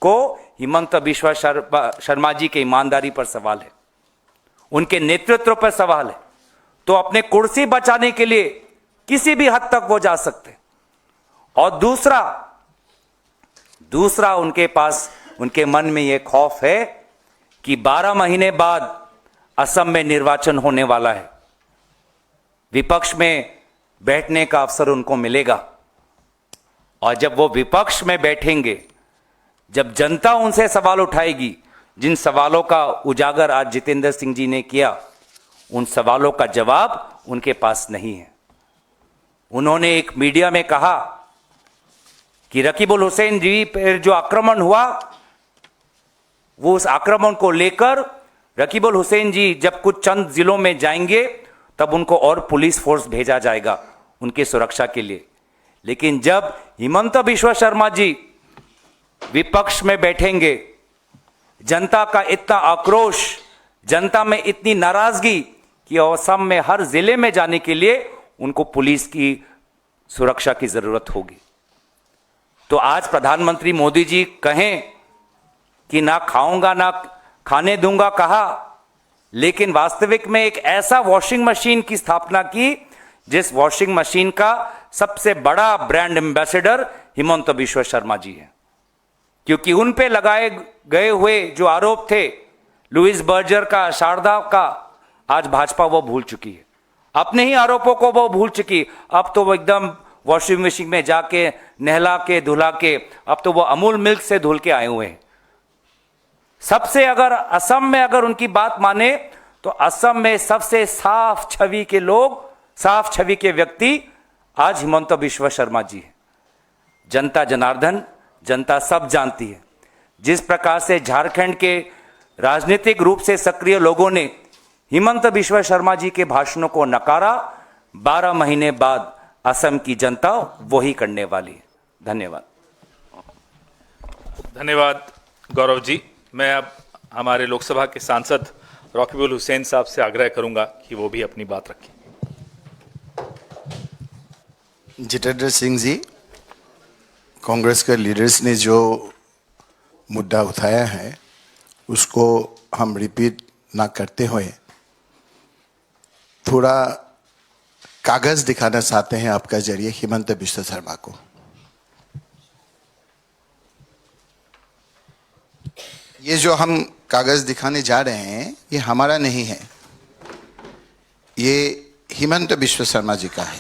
को हिमंत बिश्व शर्मा जी के ईमानदारी पर सवाल है, उनके नेतृत्व पर सवाल है। तो अपने कुर्सी बचाने के लिए किसी भी हद तक वो जा सकते। और दूसरा उनके पास, उनके मन में यह खौफ है कि 12 महीने बाद असम में निर्वाचन होने वाला है, विपक्ष में बैठने का अवसर उनको मिलेगा। और जब वो विपक्ष में बैठेंगे, जब जनता उनसे सवाल उठाएगी, जिन सवालों का उजागर आज जितेंद्र सिंह जी ने किया, उन सवालों का जवाब उनके पास नहीं है। उन्होंने एक मीडिया में कहा कि रकीबुल हुसैन जी पर जो आक्रमण हुआ, वो उस आक्रमण को लेकर रकीबुल हुसैन जी जब कुछ चंद जिलों में जाएंगे तब उनको और पुलिस फोर्स भेजा जाएगा उनकी सुरक्षा के लिए। लेकिन जब हिमंत बिश्व शर्मा जी विपक्ष में बैठेंगे, जनता का इतना आक्रोश, जनता में इतनी नाराजगी कि असम में हर जिले में जाने के लिए उनको पुलिस की सुरक्षा की जरूरत होगी। तो आज प्रधानमंत्री मोदी जी कहें कि ना खाऊंगा ना खाने दूंगा कहा, लेकिन वास्तविक में एक ऐसा वॉशिंग मशीन की स्थापना की जिस वॉशिंग मशीन का सबसे बड़ा ब्रांड एम्बेसडर हिमंत बिश्व शर्मा जी है। क्योंकि उन पे लगाए गए हुए जो आरोप थे, लुइस बर्जर का, शारदा का, आज भाजपा वो भूल चुकी है, अपने ही आरोपों को वो भूल चुकी। अब तो वो एकदम वॉशिंग मशीन में जाके नहला के धुला के, अब तो वो अमूल मिल्क से धुल के आए हुए हैं। सबसे अगर असम में अगर उनकी बात माने तो असम में सबसे साफ छवि के लोग, साफ छवि के व्यक्ति आज हिमंत बिश्व शर्मा जी है। जनता जनार्दन, जनता सब जानती है। जिस प्रकार से झारखंड के राजनीतिक रूप से सक्रिय लोगों ने हिमंत बिश्व शर्मा जी के भाषणों को नकारा, 12 महीने बाद असम की जनता वही करने वाली है। धन्यवाद। धन्यवाद गौरव जी। मैं अब हमारे लोकसभा के सांसद रकीबुल हुसैन साहब से आग्रह करूंगा कि वो भी अपनी बात रखें। जितेंद्र सिंह जी, कांग्रेस के लीडर्स ने जो मुद्दा उठाया है उसको हम रिपीट ना करते हुए थोड़ा कागज दिखाना चाहते हैं आपका जरिए हिमंत बिश्व शर्मा को। ये जो हम कागज दिखाने जा रहे हैं ये हमारा नहीं है, ये हिमंत बिश्व शर्मा जी का है।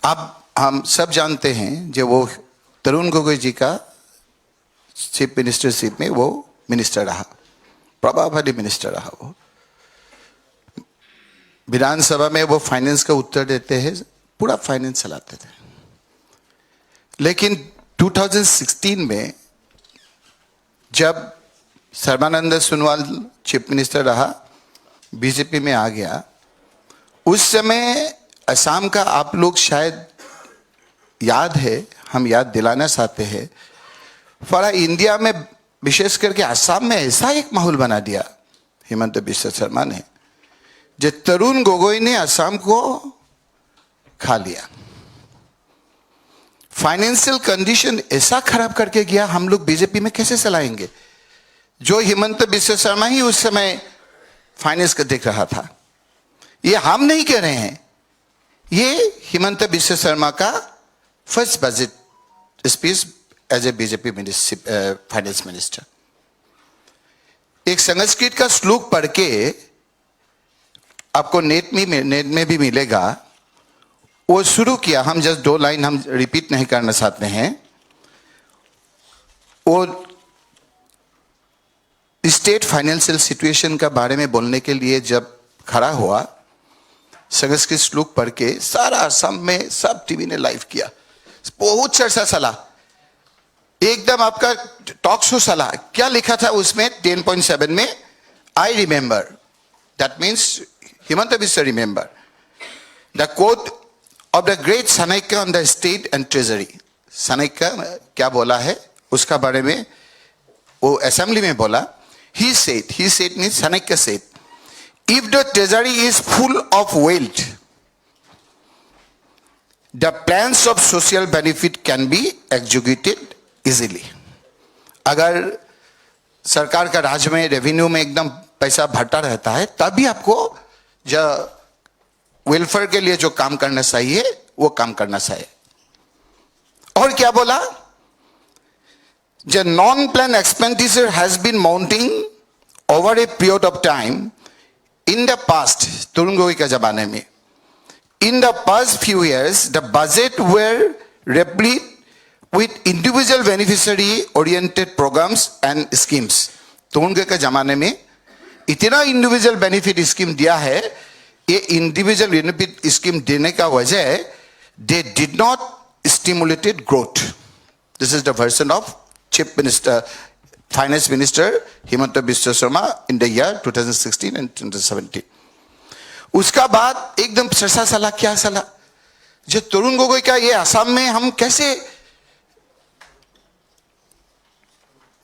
अब हम सब जानते हैं जो वो तरुण गोगोई जी का चीफ मिनिस्टरशिप में वो मिनिस्टर रहा, प्रभावशाली मिनिस्टर रहा। वो विधानसभा में वो फाइनेंस का उत्तर देते हैं, पूरा फाइनेंस चलाते थे। लेकिन 2016 में जब सर्बानंद सोनोवाल चीफ मिनिस्टर रहा, बीजेपी में आ गया, उस समय असम का आप लोग शायद याद है, हम याद दिलाना चाहते हैं, फॉर इंडिया में विशेष करके असम में ऐसा एक माहौल बना दिया हिमंत बिश्व शर्मा ने, जो तरुण गोगोई ने असम को खा लिया। फाइनेंशियल कंडीशन ऐसा खराब करके गया, हम लोग बीजेपी में कैसे चलाएंगे? जो हिमंत बिश्व शर्मा ही उस समय फाइनेंस का देख रहा था। ये हम नहीं कह रहे हैं, ये हिमंत बिश्व शर्मा का first budget speech as a BJP finance minister. एक संस्कृत का श्लोक पढ़ के आपको नेट में भी मिलेगा, वो शुरू किया। हम जस्ट 2 लाइन हम रिपीट नहीं करना चाहते हैं। वो स्टेट फाइनेंशियल सिचुएशन का बारे में बोलने के लिए जब खड़ा हुआ, संस्कृत श्लोक पढ़ के सारा असम में सब टीवी ने लाइव किया, बहुत चर्चा चला, एकदम आपका टॉक शो चला। क्या लिखा था उसमें 10.7 में? I remember, that means Himanta Biswa remember the quote of the great Chanakya on the state and treasury. Chanakya क्या बोला है उसका बारे में वो असेंबली में बोला। He said means Chanakya said, if the treasury is full of wealth, the plans of social benefit can be executed easily. अगर सरकार का राज्य में रेवेन्यू में एकदम पैसा भरता रहता है, तभी आपको जो वेलफेयर के लिए जो काम करना चाहिए वो काम करना चाहिए। और क्या बोला? The non-plan expenditure has been mounting over a period of time in the past, Tarun Gogoi के जमाने में, in the past few years, the budget were replete with individual beneficiary oriented programs and schemes. Tarun Gogoi के जमाने में इतना इंडिविजुअल बेनिफिट स्कीम दिया है, ये इंडिविजुअल बेनिफिट स्कीम देने का वजह, they did not stimulated growth. This is the version of Chief Minister, Finance Minister Himanta Biswa Sarma in the year 2016 and 2017. उसका बाद एकदम चर्चा चला, क्या चला? जो तरुण गोगोई का ये असम में हम कैसे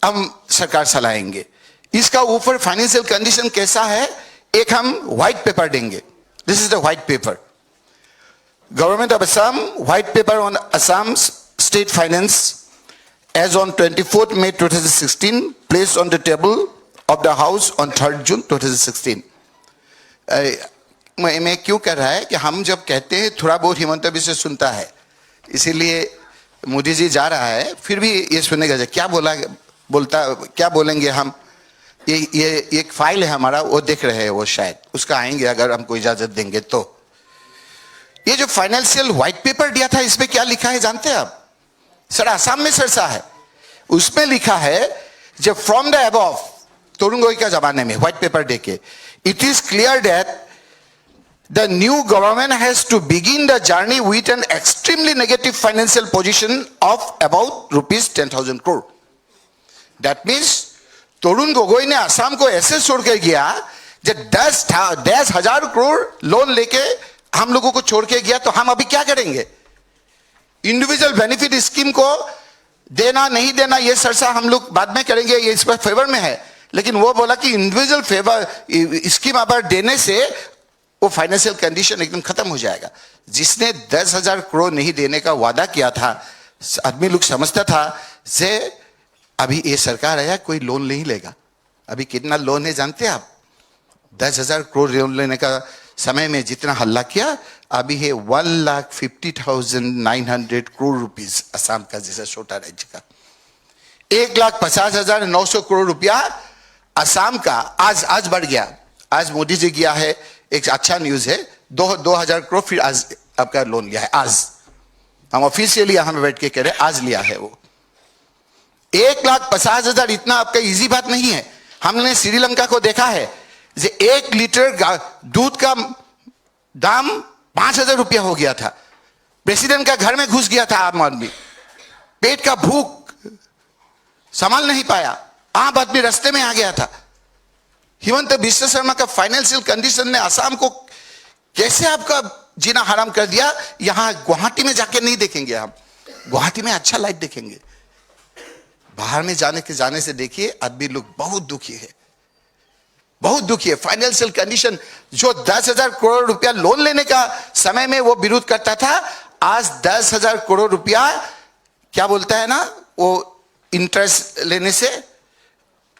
हम सरकार चलाएंगे, इसका ऊपर फाइनेंशियल कंडीशन कैसा है, एक हम व्हाइट पेपर देंगे। This is the white paper, government of Assam white paper on Assam state finance as on 24th May 2016, placed on the table of the House on 3rd June 2016. मैं क्यों कह रहा है कि हम जब कहते हैं थोड़ा बहुत हिमंत बिश्व सुनता है, इसीलिए मोदी जी जा रहा है, फिर भी ये सुनेगा क्या क्या बोलेंगे हम। ये एक फाइल है हमारा, वो देख रहे हैं, वो शायद उसका आएंगे अगर हमको इजाजत देंगे तो। ये जो फाइनेंशियल व्हाइट पेपर दिया था, इसमें क्या लिखा है जानते हैं आप? सर असम में चर्चा है, उसमें लिखा है जब from the above, Tarun Gogoi का जमाने में व्हाइट पेपर देके, it is clear that the new government has to begin the journey with an extremely negative financial position of about ₹10,000 crore. That means Tarun Gogoi ने असम को ऐसे छोड़ के गया, जब 10,000 करोड़ लोन लेके हम लोगों को छोड़ के गया, तो हम अभी क्या करेंगे? इंडिविजुअल बेनिफिट स्कीम को देना नहीं देना ये चर्चा हम लोग बाद में करेंगे, ये इस पर फेवर में है। लेकिन वो बोला कि इंडिविजुअल फेवर स्कीम अगर देने से वो फाइनेंशियल कंडीशन एकदम खत्म हो जाएगा। जिसने 10,000 करोड़ नहीं देने का वादा किया था, आदमी लोग समझता था से अभी ये सरकार आया कोई लोन नहीं लेगा। अभी कितना लोन है जानते हैं आप? 10,000 करोड़ लोन लेने का समय में जितना हल्ला किया, अभी है 1,50,900 करोड़ रुपीस असम का, जैसा छोटा राज्य का। 1,50,900 करोड़ रुपया असम का आज बढ़ गया। आज मोदी जी गया है, एक अच्छा न्यूज है, 2,000 करोड़ फिर आज आपका लोन लिया है। आज हम ऑफिशियली यहां में बैठ के कह रहे, आज लिया है वो। 1,50,000 इतना आपका इजी बात नहीं है। हमने श्रीलंका को देखा है, 1 लीटर दूध का दाम 5,000 रुपया हो गया था। प्रेसिडेंट का घर में घुस गया था आम आदमी, पेट का भूख संभाल नहीं पाया, आम आदमी रास्ते में आ गया था। हिमंत बिश्व शर्मा का फाइनेंशियल कंडीशन ने असम को कैसे आपका जीना हराम कर दिया। यहां गुवाहाटी में जाके नहीं देखेंगे, हम गुवाहाटी में अच्छा लाइफ देखेंगे। बाहर में जाने से देखिए आदमी लोग बहुत दुखी है, बहुत दुखी है। फाइनेंशियल कंडीशन, जो 10,000 करोड़ रुपया लोन लेने का समय में वो विरोध करता था, आज 10,000 करोड़ रुपया क्या बोलता है ना, वो इंटरेस्ट लेने से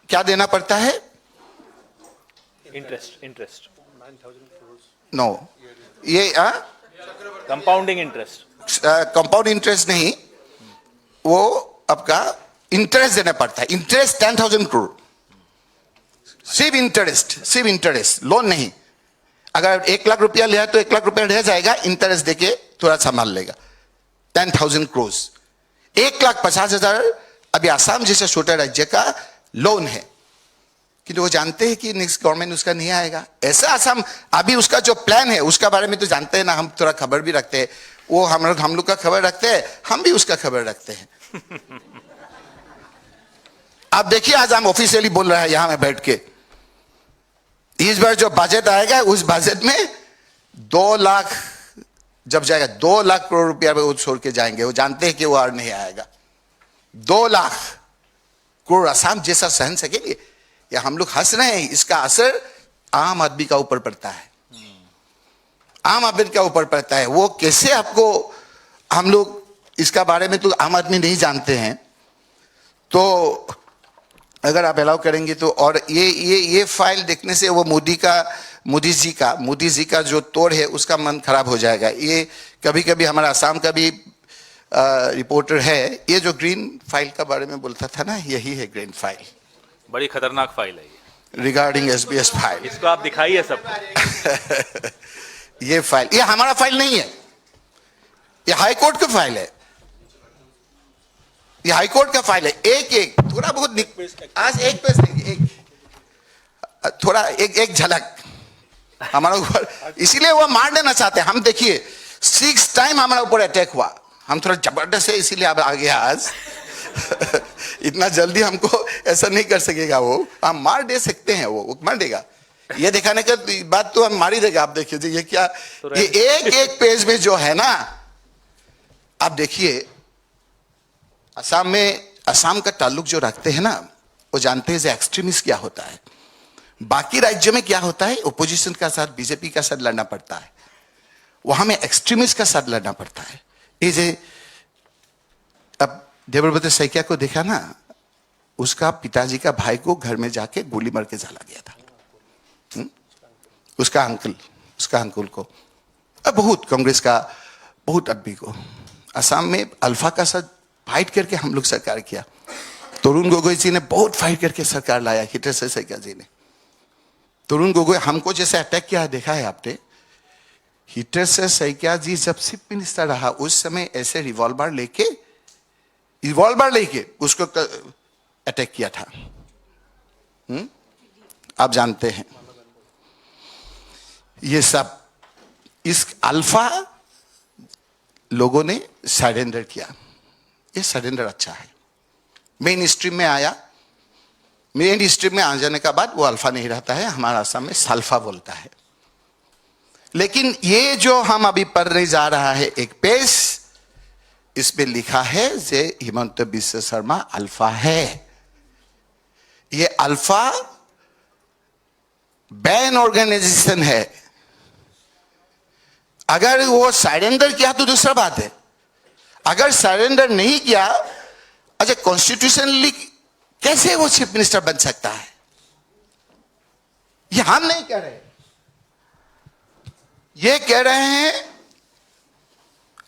क्या देना पड़ता है, इंटरेस्ट नो ये कंपाउंडिंग इंटरेस्ट, कंपाउंड इंटरेस्ट नहीं, वो आपका इंटरेस्ट देना पड़ता है। इंटरेस्ट 10,000 करोड़, सिर्फ इंटरेस्ट, लोन नहीं। अगर 1 लाख रुपया लिया तो 1 लाख रुपया रह जाएगा, इंटरेस्ट देके थोड़ा संभाल लेगा। 10,000 करोड़, 1,50,000 अभी आसाम जैसे छोटे राज्य का लोन है, किंतु वो जानते हैं कि नेक्स्ट गवर्नमेंट उसका नहीं आएगा। ऐसा आसाम अभी उसका जो प्लान है उसका बारे में तो जानते हैं ना, हम थोड़ा खबर भी रखते हैं। वो हम लोग का खबर रखते हैं, हम भी उसका खबर रखते हैं। आप देखिए आज हम ऑफिशियली बोल रहे हैं यहां में बैठ के, इस बार जो बजट आएगा उस बजट में 2 लाख जब जाएगा, 2 लाख करोड़ रुपया वो छोड़ के जाएंगे। वो जानते हैं कि वो और नहीं आएगा। 2 लाख करोड़ असम जैसा सहन सकेंगे? या हम लोग हंस रहे हैं, इसका असर आम आदमी का ऊपर पड़ता है, आम आदमी का ऊपर पड़ता है। वो कैसे आपको, हम लोग इसका बारे में तो आम आदमी नहीं जानते हैं। तो अगर आप अलाउ करेंगे तो, और ये फाइल देखने से वो मोदी जी का जो तोड़ है उसका मन खराब हो जाएगा। ये कभी कभी हमारा आसाम का भी रिपोर्टर है, ये जो ग्रीन फाइल का बारे में बोलता था ना, यही है ग्रीन फाइल। बड़ी खतरनाक फाइल है ये, रिगार्डिंग SBS फाइल। इसको आप दिखाइए सबको। ये फाइल, ये हमारा फाइल नहीं है, ये हाई कोर्ट का फाइल है, ये हाई कोर्ट का फाइल है। एक थोड़ा बहुत आज एक पेज नहीं, थोड़ा एक झलक हमारा ऊपर, इसीलिए वो मार देना चाहते हैं हम। देखिए 6 टाइम हमारा ऊपर अटैक हुआ, हम थोड़ा जबरदस्त है इसीलिए अब आ गया आज। इतना जल्दी हमको ऐसा नहीं कर सकेगा वो, हम मार दे सकते हैं, वो मार देगा। ये दिखाने का बात तो हम मार ही देगा। आप देखिए ये क्या, ये एक पेज में जो है ना, आप देखिए असम में, असम का ताल्लुक जो रखते हैं ना, वो जानते हैं एक्सट्रीमिस्ट क्या होता है। बाकी राज्यों में क्या होता है, ओपोजिशन का साथ, बीजेपी का साथ लड़ना पड़ता है, वहां में एक्सट्रीमिस्ट का साथ लड़ना पड़ता है। ये अब देवेंद्र सैकिया को देखा ना, उसका पिताजी का भाई को घर में जाके गोली मार के चला गया था, उसका अंकल को। अब बहुत कांग्रेस का बहुत आदमी को असम में अल्फा का साथ फाइट करके हम लोग सरकार किया। तरुण गोगोई जी ने बहुत फाइट करके सरकार लाया, हिटर से सैकिया जी ने। तरुण गोगोई हमको जैसे अटैक किया देखा है आपने, हिटर से सैकिया जी जब चीफ मिनिस्टर रहा उस समय ऐसे रिवॉल्वर लेके उसको अटैक किया था। आप जानते हैं ये सब, इस अल्फा लोगों ने सरेंडर किया। ये सरेंडर अच्छा है। मेन स्ट्रीम में आया, मेन स्ट्रीम में आ जाने का बाद वो अल्फा नहीं रहता है, हमारा असम में सल्फा बोलता है। लेकिन ये जो हम अभी पढ़ने जा रहा है एक पेज, इसमें लिखा है जे हिमंत बिश्व शर्मा अल्फा है। ये अल्फा बैन ऑर्गेनाइजेशन है। अगर वो सरेंडर किया तो दूसरा बात है, अगर सरेंडर नहीं किया, अच्छा कॉन्स्टिट्यूशनली कैसे वो चीफ मिनिस्टर बन सकता है? ये हम नहीं कह रहे, ये कह रहे हैं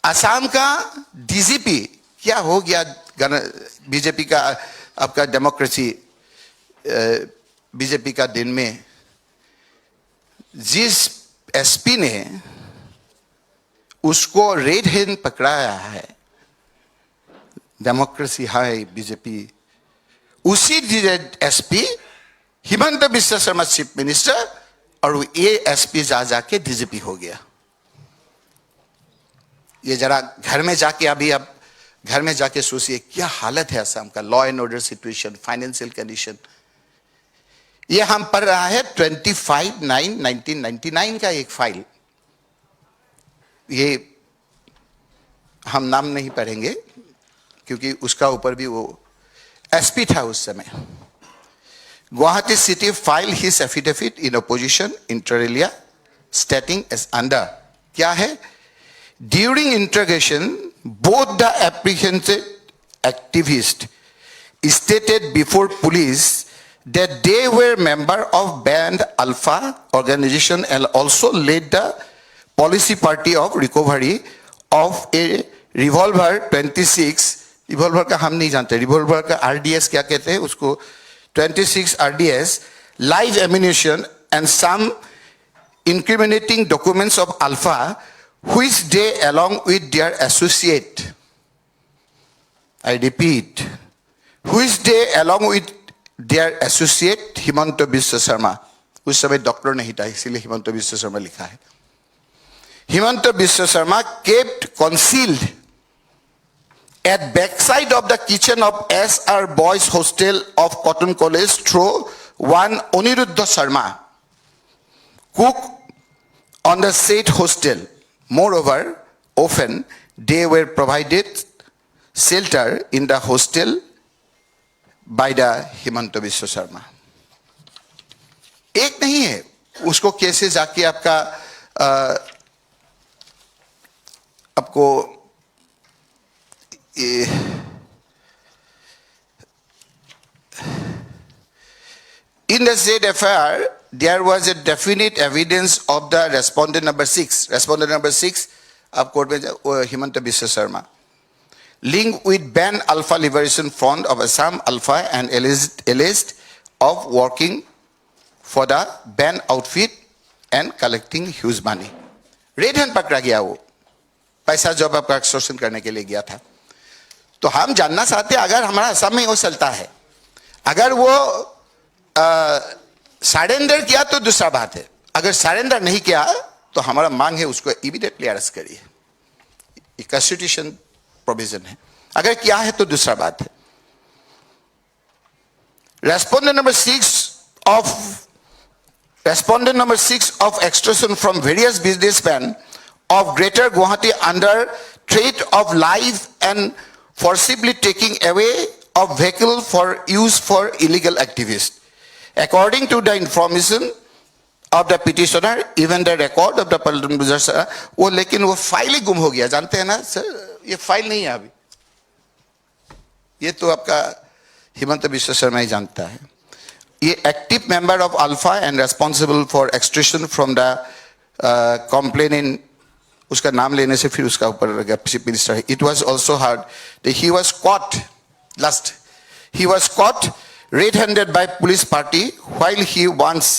असम का डीजीपी। क्या हो गया बीजेपी का, आपका डेमोक्रेसी बीजेपी का दिन में जिस एसपी ने उसको रेड हैंड पकड़ाया है, डेमोक्रेसी हाई बीजेपी उसी SP Himanta Biswa Sharma chief minister, और ये एसपी जा जाके डीजीपी हो गया। ये जरा घर में जाके अब घर में जाके सोचिए क्या हालत है असम का, law and order situation, financial condition. ये हम पढ़ रहा है 25/9/1999 का एक फाइल। ये हम नाम नहीं पढ़ेंगे क्योंकि उसका ऊपर भी वो एसपी था उस समय। Guwahati city file his affidavit in opposition inter alia stating as under, क्या है, during interrogation both the apprehended activist stated before police that they were member of Band Alpha organization and also led the policy party of recovery of a revolver 26, revolver का हम नहीं जानते, revolver का RDS क्या कहते हैं उसको, 26 RDS, live ammunition and some incriminating documents of Alpha which they along with their associate, I repeat, which they along with their associate Himanta Biswa Sharma, उस समय डॉक्टर नहीं था इसीलिए हिमंत बिश्व शर्मा लिखा है, Himanta Biswa Sharma kept concealed at backside of the kitchen of SR Boys Hostel of Cotton College through one Aniruddha Sharma, cook on the said hostel. Moreover, often they were provided shelter in the hostel by the Himanta Biswa Sharma. एक नहीं है, उसको कैसे जाके आपको in the said affair there was a definite evidence of the respondent number 6, respondent number 6 आप court में Himanta Biswa Sharma, linked with Band Alpha Liberation Front of Assam Alpha and alleged of working for the band outfit and collecting huge money. Red hand पकड़ा गया, वो पैसा job आपका extortion करने के लिए गया था। तो हम जानना चाहते हैं अगर हमारा असम में वो चलता है, अगर वो सरेंडर किया तो दूसरा बात है, अगर सरेंडर नहीं किया तो हमारा मांग है उसको इमीडिएटली अरेस्ट करिए, कॉन्स्टिट्यूशन प्रोविजन है, अगर किया है तो दूसरा बात है। Respondent number 6 of extortion from various businessmen of Greater Guwahati under threat of life and forcibly taking away of vehicle for use for illegal activities. According to the information of the petitioner, even the record of the Paldun Buzar, वो लेकिन वो file ही गुम हो गया, जानते हैं ना sir, ये फाइल नहीं है अभी, ये तो आपका हिमंत बिश्व शर्मा ही जानता है। ये active member of alpha and responsible for extraction from the complaining, उसका नाम लेने से फिर उसका ऊपर चीफ मिनिस्टर है। It was also heard that he was cot red-handed by police party while he wants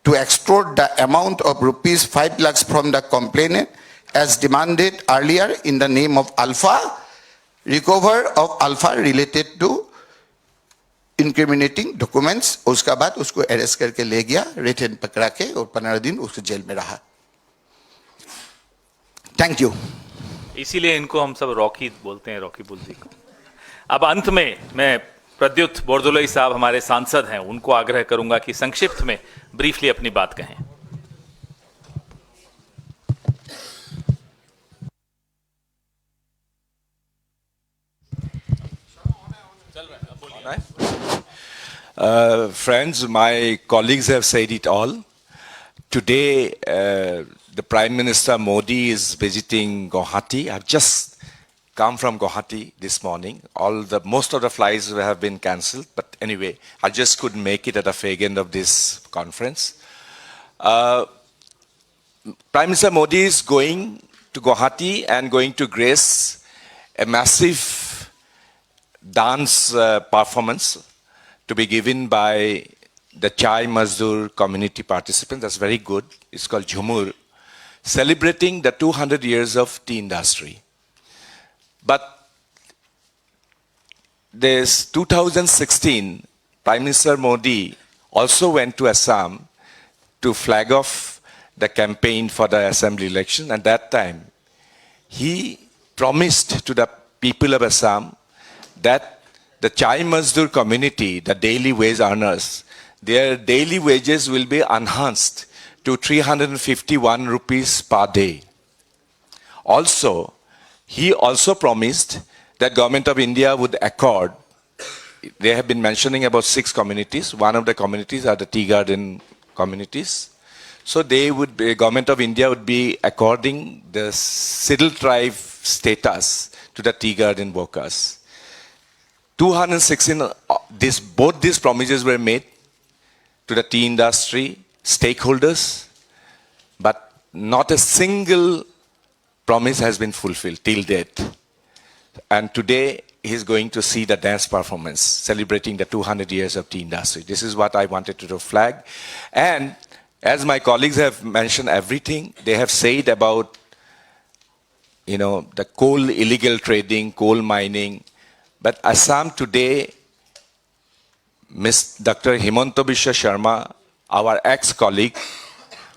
to extort the amount of rupees 5 lakhs from the complainant as demanded earlier in the name of Alpha, recover of Alpha related to incriminating documents। उसका बाद उसको arrest करके ले गया, red hand पकड़ा के, और 15 दिन उसको जेल में रहा। Thank you. इसीलिए इनको हम सब रॉकी बोलते हैं, रॉकी बुल्जी को। अब अंत में मैं प्रद्युत बोरदोलोई साहब हमारे सांसद हैं, उनको आग्रह करूंगा कि संक्षिप्त में ब्रीफली अपनी बात कहें। Friends, my colleagues have said it all. Today, the Prime Minister Modi is visiting Guwahati. I've just come from Guwahati this morning. Most of the flights have been cancelled, but anyway, I just couldn't make it at the fag end of this conference. Prime Minister Modi is going to Guwahati and going to grace a massive dance performance to be given by the Chai Mazdoor community participants. That's very good. It's called Jhumur, celebrating the 200 years of tea industry. But this 2016, Prime Minister Modi also went to Assam to flag off the campaign for the assembly election. At that time, he promised to the people of Assam that the Chai Mazdoor community, the daily wage earners, their daily wages will be enhanced to 351 rupees per day. Also, he also promised that Government of India would accord, they have been mentioning about 6 communities. One of the communities are the tea garden communities. So Government of India would be according the Siddle tribe status to the tea garden workers. 216, both these promises were made to the tea industry, stakeholders, but not a single promise has been fulfilled till date. And today, he's going to see the dance performance celebrating the 200 years of tea industry. This is what I wanted to flag. And as my colleagues have mentioned everything, they have said about, the coal illegal trading, coal mining. But Assam today, Dr. Himanta Biswa Sharma, our ex-colleague,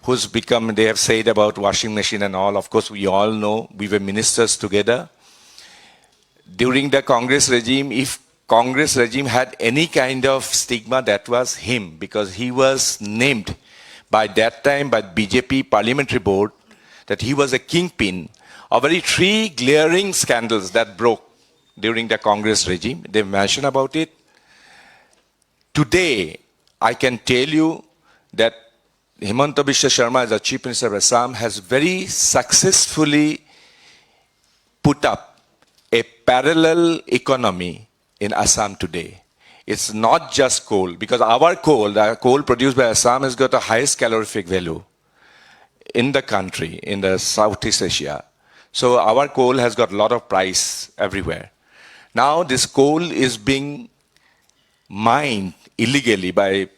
who's become, they have said about washing machine and all. Of course, we all know, we were ministers together. During the Congress regime, if Congress regime had any kind of stigma, that was him, because he was named by that time by BJP Parliamentary Board that he was a kingpin of very 3 glaring scandals that broke during the Congress regime. They mentioned about it. Today, I can tell you that Himanta Biswa Sharma, as the Chief Minister of Assam, has very successfully put up a parallel economy in Assam today. It's not just coal, because our coal, the coal produced by Assam, has got the highest calorific value in the country, in the Southeast Asia. So our coal has got a lot of price everywhere. Now this coal is being mined illegally by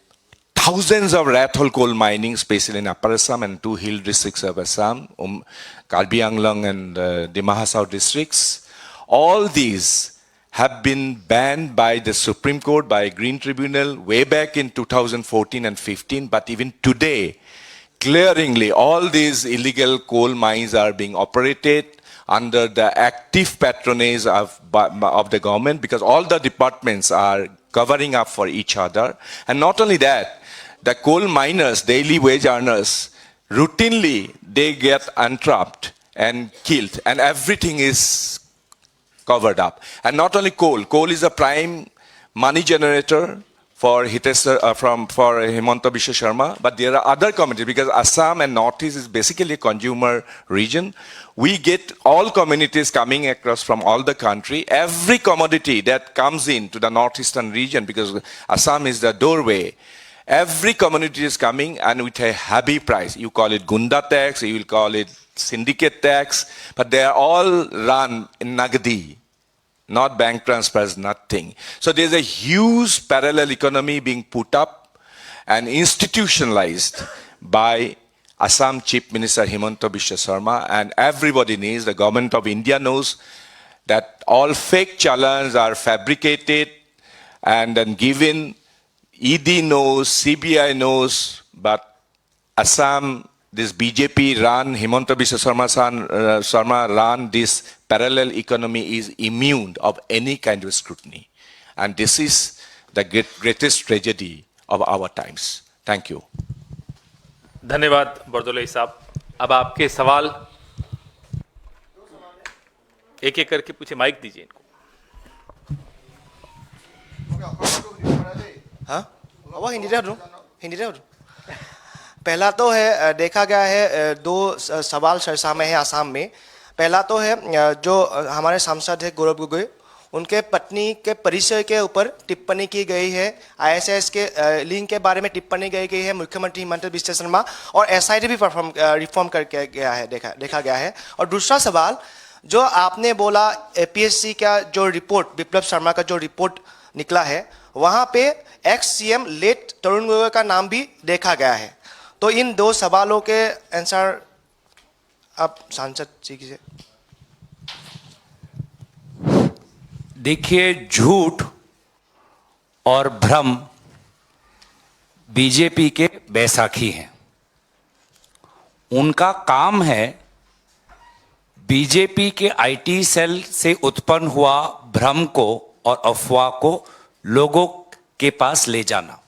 thousands of rat hole coal mining, especially in Upper Assam and 2 hill districts of Assam, Karbi Anglong and Dima Hasao districts. All these have been banned by the Supreme Court, by Green Tribunal, way back in 2014 and 15. But even today, glaringly, all these illegal coal mines are being operated under the active patronage of the government, because all the departments are covering up for each other. And not only that, the coal miners, daily wage earners, routinely they get entrapped and killed, and everything is covered up. And not only coal, coal is a prime money generator for Himanta Biswa Sharma, but there are other communities, because Assam and Northeast is basically a consumer region. We get all communities coming across from all the country. Every commodity that comes into the Northeastern region, because Assam is the doorway, every commodity is coming and with a heavy price. You call it Gunda tax, you will call it syndicate tax, but they are all run in Nagdi. Not bank transfers, nothing. So there's a huge parallel economy being put up and institutionalized by Assam Chief Minister Himanta Biswa Sharma, and everybody knows, the Government of India knows, that all fake challans are fabricated and then given. ED knows, CBI knows, but Assam, this BJP run, Himanta Biswa Sharma run, this parallel economy is immune of any kind of scrutiny. And this is the greatest tragedy of our times. Thank you. धन्यवाद बरदोलई साहब. अब आपके सवाल एक एक करके पूछे. Mic दीजिए इनको. हाँ वो हिंदी दे पहला तो है, देखा गया है 2 सवाल चर्चा में है आसाम में. पहला तो है जो हमारे सांसद है गौरव गोगोई, उनके पत्नी के परिचय के ऊपर टिप्पणी की गई है. ISS के लिंक के बारे में टिप्पणी की गई है. मुख्यमंत्री हिमंता बिस्वा शर्मा और SIT भी रिफॉर्म करके गया है, देखा गया है. और दूसरा सवाल, जो आपने बोला APSC का जो रिपोर्ट, विप्लव शर्मा का जो रिपोर्ट निकला है, वहाँ पे ex-CM लेट तरुण गोगोई का नाम भी देखा गया है. तो इन 2 सवालों के आंसर आप सांसद जी कीजिए. देखिए, झूठ और भ्रम बीजेपी के बैसाखी हैं। उनका काम है बीजेपी के आईटी सेल से उत्पन्न हुआ भ्रम को और अफवाह को लोगों के पास ले जाना,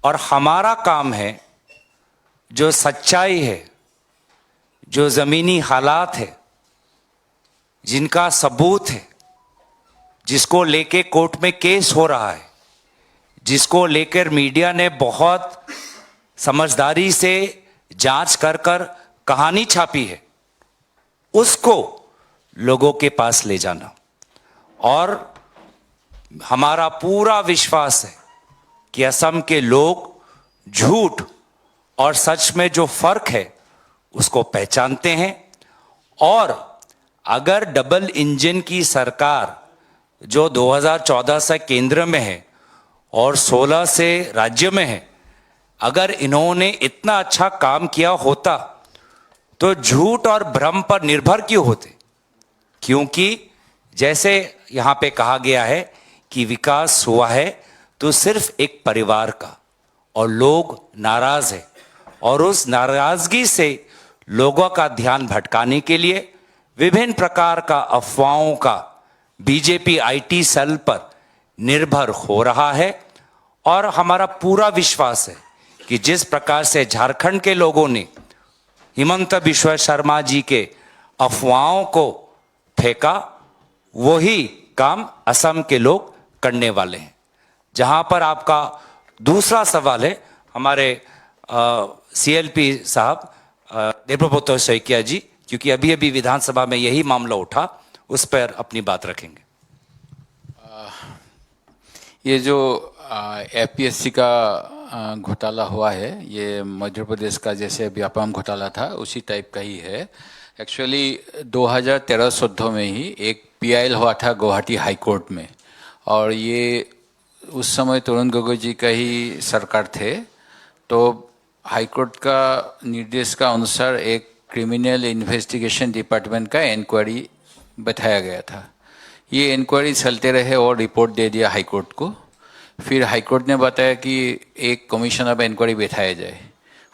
और हमारा काम है जो सच्चाई है, जो जमीनी हालात है, जिनका सबूत है, जिसको लेके कोर्ट में केस हो रहा है, जिसको लेकर मीडिया ने बहुत समझदारी से जांच कर कर कहानी छापी है, उसको लोगों के पास ले जाना। और हमारा पूरा विश्वास है कि असम के लोग झूठ और सच में जो फर्क है उसको पहचानते हैं। और अगर डबल इंजन की सरकार जो 2014 से केंद्र में है और 16 से राज्य में है, अगर इन्होंने इतना अच्छा काम किया होता तो झूठ और भ्रम पर निर्भर क्यों होते? क्योंकि जैसे यहां पे कहा गया है कि विकास हुआ है तो सिर्फ एक परिवार का, और लोग नाराज है, और उस नाराजगी से लोगों का ध्यान भटकाने के लिए विभिन्न प्रकार का अफवाहों का बीजेपी आईटी सेल पर निर्भर हो रहा है। और हमारा पूरा विश्वास है कि जिस प्रकार से झारखंड के लोगों ने हिमंत बिश्व शर्मा जी के अफवाहों को फेंका, वही काम असम के लोग करने वाले हैं। जहां पर आपका दूसरा सवाल है, हमारे सीएलपी साहब देवब्रत सैकिया जी, क्योंकि अभी अभी विधानसभा में यही मामला उठा, उस पर अपनी बात रखेंगे। ये जो एपीएससी का घोटाला हुआ है, ये मध्य प्रदेश का जैसे व्यापम घोटाला था उसी टाइप का ही है। एक्चुअली 2013-14 में ही एक पीआईएल हुआ था गुवाहाटी हाई कोर्ट में, और ये उस समय तरुण गोगोई जी का ही सरकार थे। तो हाई कोर्ट का निर्देश का अनुसार एक क्रिमिनल इन्वेस्टिगेशन डिपार्टमेंट का इंक्वायरी बैठाया गया था। ये इंक्वायरी चलते रहे और रिपोर्ट दे दिया हाई कोर्ट को। फिर हाई कोर्ट ने बताया कि एक कमीशन ऑफ इंक्वायरी बैठाया जाए।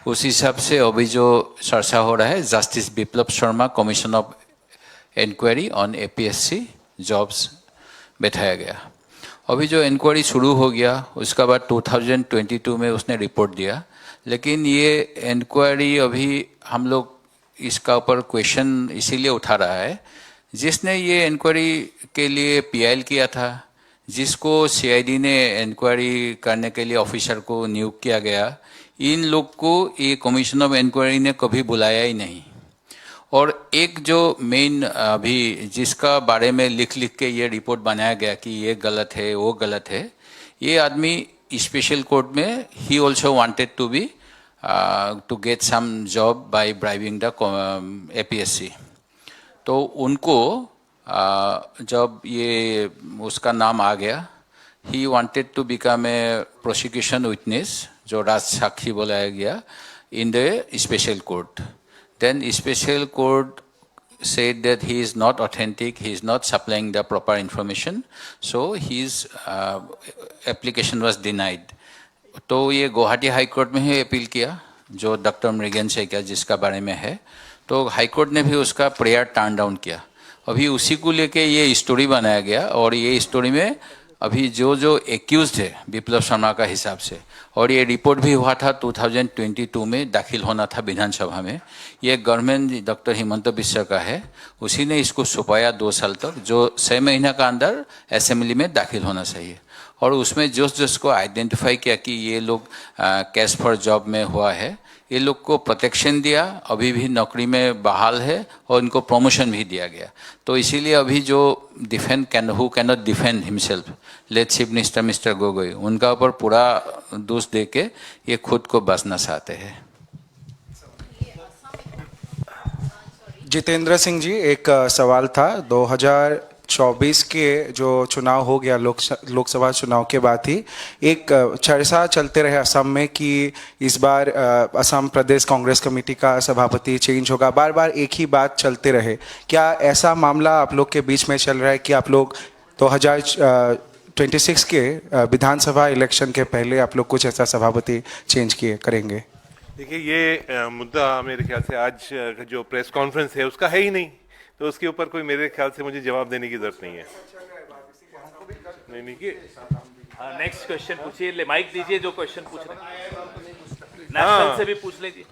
उस हिसाब से अभी जो चर्चा हो रहा है, justice Biplab Sharma commission of inquiry on APSC jobs बैठाया गया। अभी जो इंक्वायरी शुरू हो गया, उसका बाद 2022 में उसने रिपोर्ट दिया। लेकिन ये इंक्वायरी अभी हम लोग इसका ऊपर क्वेश्चन इसीलिए उठा रहा है, जिसने ये इंक्वायरी के लिए पीआईएल किया था, जिसको सीआईडी ने इंक्वायरी करने के लिए ऑफिसर को नियुक्त किया गया, इन लोग को ये कमीशन ऑफ इंक्वायरी ने कभी बुलाया ही नहीं। और एक जो मेन अभी जिसका बारे में लिख लिख के ये रिपोर्ट बनाया गया कि ये गलत है वो गलत है, ये आदमी स्पेशल कोर्ट में ही also wanted to be to get some job by bribing the APSC. तो उनको जब ये उसका नाम आ गया, he wanted to become a prosecution witness, जो राज साक्षी बुलाया गया in the special court. Then special court said that he is not authentic, he is not supplying the proper information, so his application was denied. तो ये Guwahati high court में ही appeal किया, जो डॉक्टर मृगन सैकिया जिसका बारे में है। तो हाई कोर्ट ने भी उसका प्रेयर टर्न डाउन किया। अभी उसी को लेके ये स्टोरी बनाया गया, और ये स्टोरी में अभी जो एक्यूज्ड है बिप्लब शर्मा का हिसाब से, और ये रिपोर्ट भी हुआ था 2022 में दाखिल होना था विधानसभा में। ये गवर्नमेंट डॉक्टर हिमंत बिश्व का है, उसी ने इसको छुपाया 2 साल तक, जो 6 महीना का अंदर असेंबली में दाखिल होना चाहिए। और उसमें जिसको आइडेंटिफाई किया कि ये लोग कैश फॉर जॉब में हुआ है, ये लोग को प्रोटेक्शन दिया, अभी भी नौकरी में बहाल है, और इनको प्रमोशन भी दिया गया। तो इसीलिए अभी जो who can not defend himself, late chief minister Mr Gogoi, उनका ऊपर पूरा दोष दे के ये खुद को बचना चाहते हैं। जितेंद्र सिंह जी, एक सवाल था। 2024 के जो चुनाव हो गया, लोकसभा चुनाव के बाद ही एक चर्चा चलते रहे असम में कि इस बार असम प्रदेश कांग्रेस कमेटी का सभापति चेंज होगा। बार बार एक ही बात चलते रहे। क्या ऐसा मामला आप लोग के बीच में चल रहा है कि आप लोग 26 के विधानसभा इलेक्शन के पहले आप लोग कुछ ऐसा सभापति चेंज किए करेंगे? देखिए, ये मुद्दा मेरे ख्याल से आज जो प्रेस कॉन्फ्रेंस है उसका है ही नहीं, तो उसके ऊपर कोई मेरे ख्याल से मुझे जवाब देने की जरूरत नहीं है। नहीं कि नेक्स्ट क्वेश्चन पूछिए, ले माइक दीजिए जो क्वेश्चन पूछ रहे हैं, नेशनल से भी पूछ लीजिए।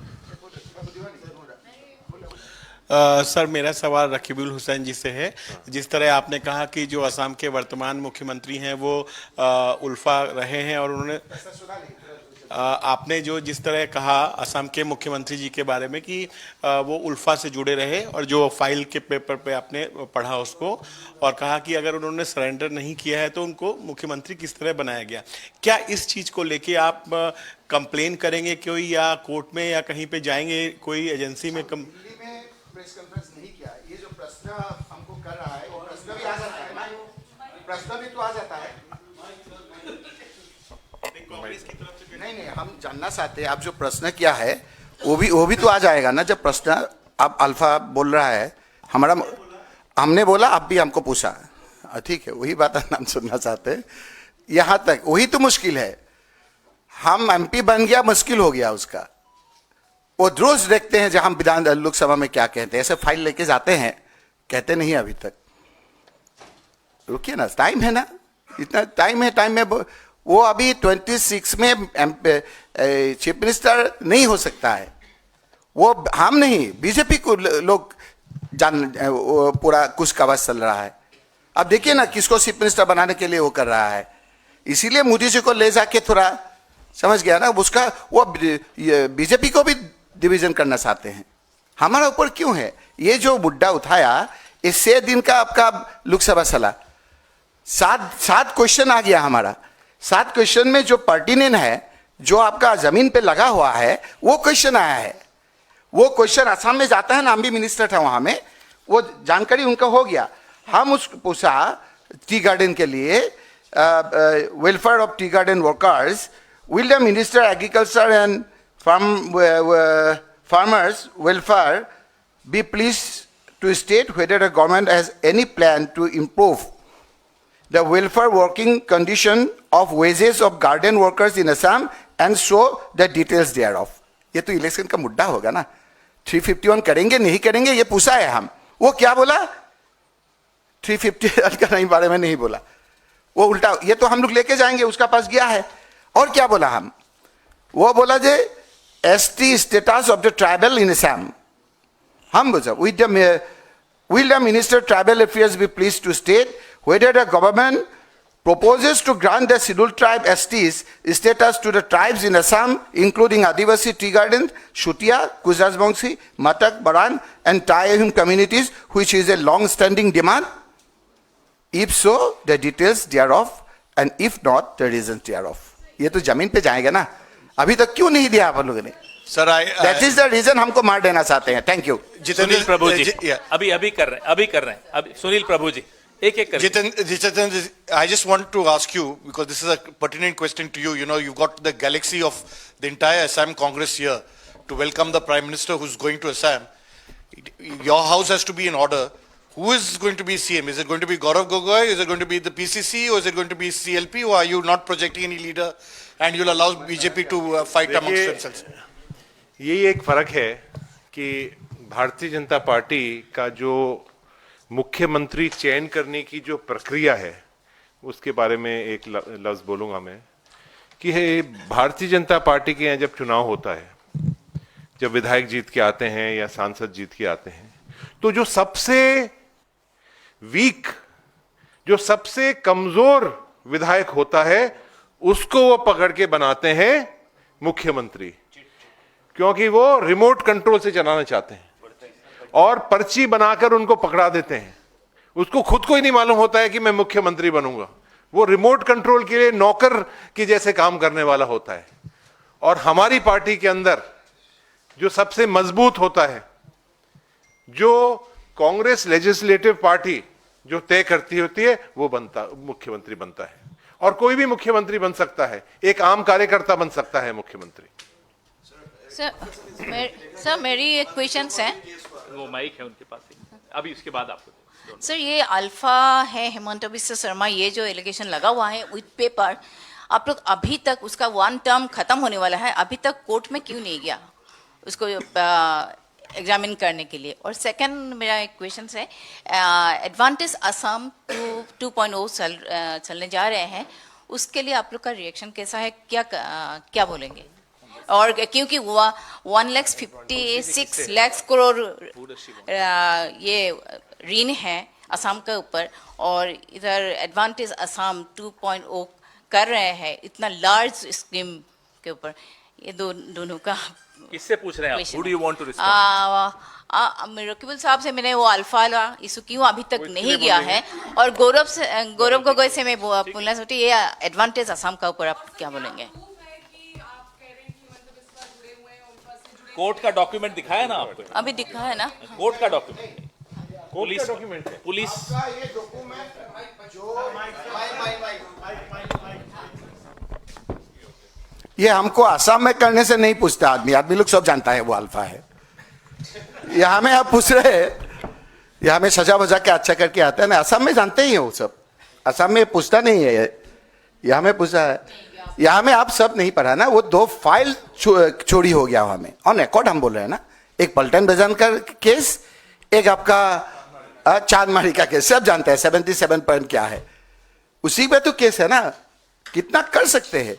सर, मेरा सवाल रकीबुल हुसैन जी से है। जिस तरह आपने कहा कि जो असम के वर्तमान मुख्यमंत्री हैं वो उल्फा रहे हैं, और उन्होंने आपने जो जिस तरह कहा असम के मुख्यमंत्री जी के बारे में कि वो उल्फा से जुड़े रहे, और जो फाइल के पेपर पे आपने पढ़ा उसको, और कहा कि अगर उन्होंने सरेंडर नहीं किया है तो उनको मुख्यमंत्री किस तरह बनाया गया। क्या इस चीज़ को लेके आप कंप्लेन करेंगे कोई, या कोर्ट में या कहीं पे जाएंगे कोई एजेंसी में? प्रेस कॉन्फ्रेंस नहीं किया। ये जो प्रश्न हमको कर रहा है वो प्रश्न भी आ जाता है ना, प्रश्न भी तो आ जाता है। नहीं, हम जानना चाहते हैं आप जो प्रश्न किया है वो भी तो आ जाएगा ना। जब प्रश्न आप अल्फा बोल रहा है, हमने बोला, आप भी हमको पूछा, ठीक है, वही बात हम सुनना चाहते हैं। यहाँ तक वही तो मुश्किल है, हम एमपी बन गया, मुश्किल हो गया उसका। वो रोज देखते हैं जब हम विधान लोकसभा में क्या कहते हैं, ऐसे फाइल लेके जाते हैं, कहते नहीं अभी तक। रुकिए ना, टाइम है ना, इतना टाइम है। टाइम में वो अभी 26 में चीफ मिनिस्टर नहीं हो सकता है। वो हम नहीं, बीजेपी को लोग पूरा कुछ कवच चल रहा है। अब देखिए ना किसको चीफ मिनिस्टर बनाने के लिए वो कर रहा है। इसीलिए मोदी जी को ले जाके थोड़ा समझ गया ना उसका, वो बीजेपी को भी डिवीजन करना चाहते हैं। हमारा ऊपर क्यों है? ये जो मुद्दा उठाया, इस 6 दिन का आपका लोकसभा चला, 7 क्वेश्चन आ गया हमारा। 7 क्वेश्चन में जो पर्टिनेंट है, जो आपका जमीन पे लगा हुआ है, वो क्वेश्चन आया है। वो क्वेश्चन असम में जाता है ना, हम भी मिनिस्टर था वहां में, वो जानकारी उनका हो गया। हम उसको पूछा टी गार्डन के लिए, welfare of tea garden workers, will the Minister Agriculture and Farmers Welfare be pleased to state whether the government has any plan to improve the welfare working condition of wages of garden workers in Assam and show the details thereof? ये तो election का मुद्दा होगा ना। 351 करेंगे नहीं करेंगे ये पूछा है हम। वो क्या बोला? 350 का नहीं बारे में नहीं बोला, वो उल्टा, ये तो हम लोग लेके जाएंगे, उसका पास गया है। और क्या बोला हम? वो बोला जे ST status of the tribal in Assam. हम बोला will the Minister Tribal Affairs be pleased to state whether the government proposes to grant the scheduled tribe STs status to the tribes in Assam, including Adivasi Tea Garden, Shutia, Kuzasbongsi, Matak, Baran and Tayahum communities, which is a long-standing demand? If so, the details thereof, and if not, the reasons thereof. ये तो जमीन पे जाएगा ना, अभी तक क्यों नहीं दिया आप लोगों ने? Sir, that is the reason हमको मार देना चाहते हैं। Thank you. सुनील प्रभु जी अभी कर रहे हैं अभी सुनील प्रभु जी एक कर। Jitendra, I just want to ask you, because this is a pertinent question to you. You know, you've got the galaxy of the entire Assam Congress here to welcome the Prime Minister who's going to Assam. Your house has to be in order. Who is going to be CM? Is it going to be Gaurav Gogoi? Is it going to be the PCC? Or is it going to be CLP? Or are you not projecting any leader and you'll allow BJP to fight amongst themselves? यही एक फर्क है कि Bharatiya Janata party का जो मुख्यमंत्री चयन करने की जो प्रक्रिया है, उसके बारे में एक लफ्ज बोलूंगा मैं कि भारतीय जनता पार्टी के यहाँ जब चुनाव होता है, जब विधायक जीत के आते हैं या सांसद जीत के आते हैं, तो जो सबसे वीक, जो सबसे कमजोर विधायक होता है, उसको वो पकड़ के बनाते हैं मुख्यमंत्री, क्योंकि वो रिमोट कंट्रोल से चलाना चाहते हैं और पर्ची बनाकर उनको पकड़ा देते हैं। उसको खुद को ही नहीं मालूम होता है कि मैं मुख्यमंत्री बनूंगा। वो रिमोट कंट्रोल के लिए नौकर की जैसे काम करने वाला होता है। और हमारी पार्टी के अंदर जो सबसे मजबूत होता है, जो कांग्रेस लेजिस्लेटिव पार्टी जो तय करती होती है, वो मुख्यमंत्री बनता है। और कोई भी मुख्यमंत्री बन सकता है, एक आम कार्यकर्ता बन सकता है मुख्यमंत्री। सर मेरी एक क्वेश्चन है। वो माइक है उनके पास ही। अभी इसके बाद आपको सर ये अल्फा है हेमंत बिस्वा शर्मा, ये जो एलिगेशन लगा हुआ है विद पेपर, आप लोग अभी तक उसका 1 टर्म खत्म होने वाला है, अभी तक कोर्ट में क्यों नहीं गया उसको एग्जामिन करने के लिए? और सेकंड मेरा एक क्वेश्चन है, एडवांटेज असम 2.0 चलने जा रहे हैं, उसके लिए आप लोग का रिएक्शन कैसा है, क्या बोलेंगे? और क्योंकि 1,56 लाख करोड़ ये ऋण है असम के ऊपर, और इधर एडवांटेज असम 2.0 कर रहे हैं इतना लार्ज स्कीम के ऊपर, ये दोनों का किससे पूछ रहे हैं आप? Who do you want to respond? Rakibul साहब से मैंने वो अल्फा इशू क्यों अभी तक नहीं गया है, और गौरव गोगोई से मैं बोलना चाहती हूँ, ये एडवांटेज असम का ऊपर आप क्या बोलेंगे? कोर्ट का डॉक्यूमेंट दिखाया ना आपको? अभी दिखा है ना कोर्ट का डॉक्यूमेंट, पुलिस ये हमको असम में करने से नहीं पूछता आदमी लोग सब जानता है वो अल्फा है। ये हमें आप पूछ रहे हैं, ये हमें सजा वजा के अच्छा करके आता है ना, असम में जानते ही हैं वो सब, असम में पूछता नहीं है, ये हमें पूछा है, यहाँ में आप सब नहीं पढ़ा ना, वो 2 फाइल चोरी हो गया हमें ऑन रिकॉर्ड, हम बोल रहे हैं ना, एक पलटन बेजान का केस, एक आपका चांदमारी का केस, सब जानते हैं 77 पॉइंट क्या है, उसी पे तो केस है ना, कितना कर सकते हैं?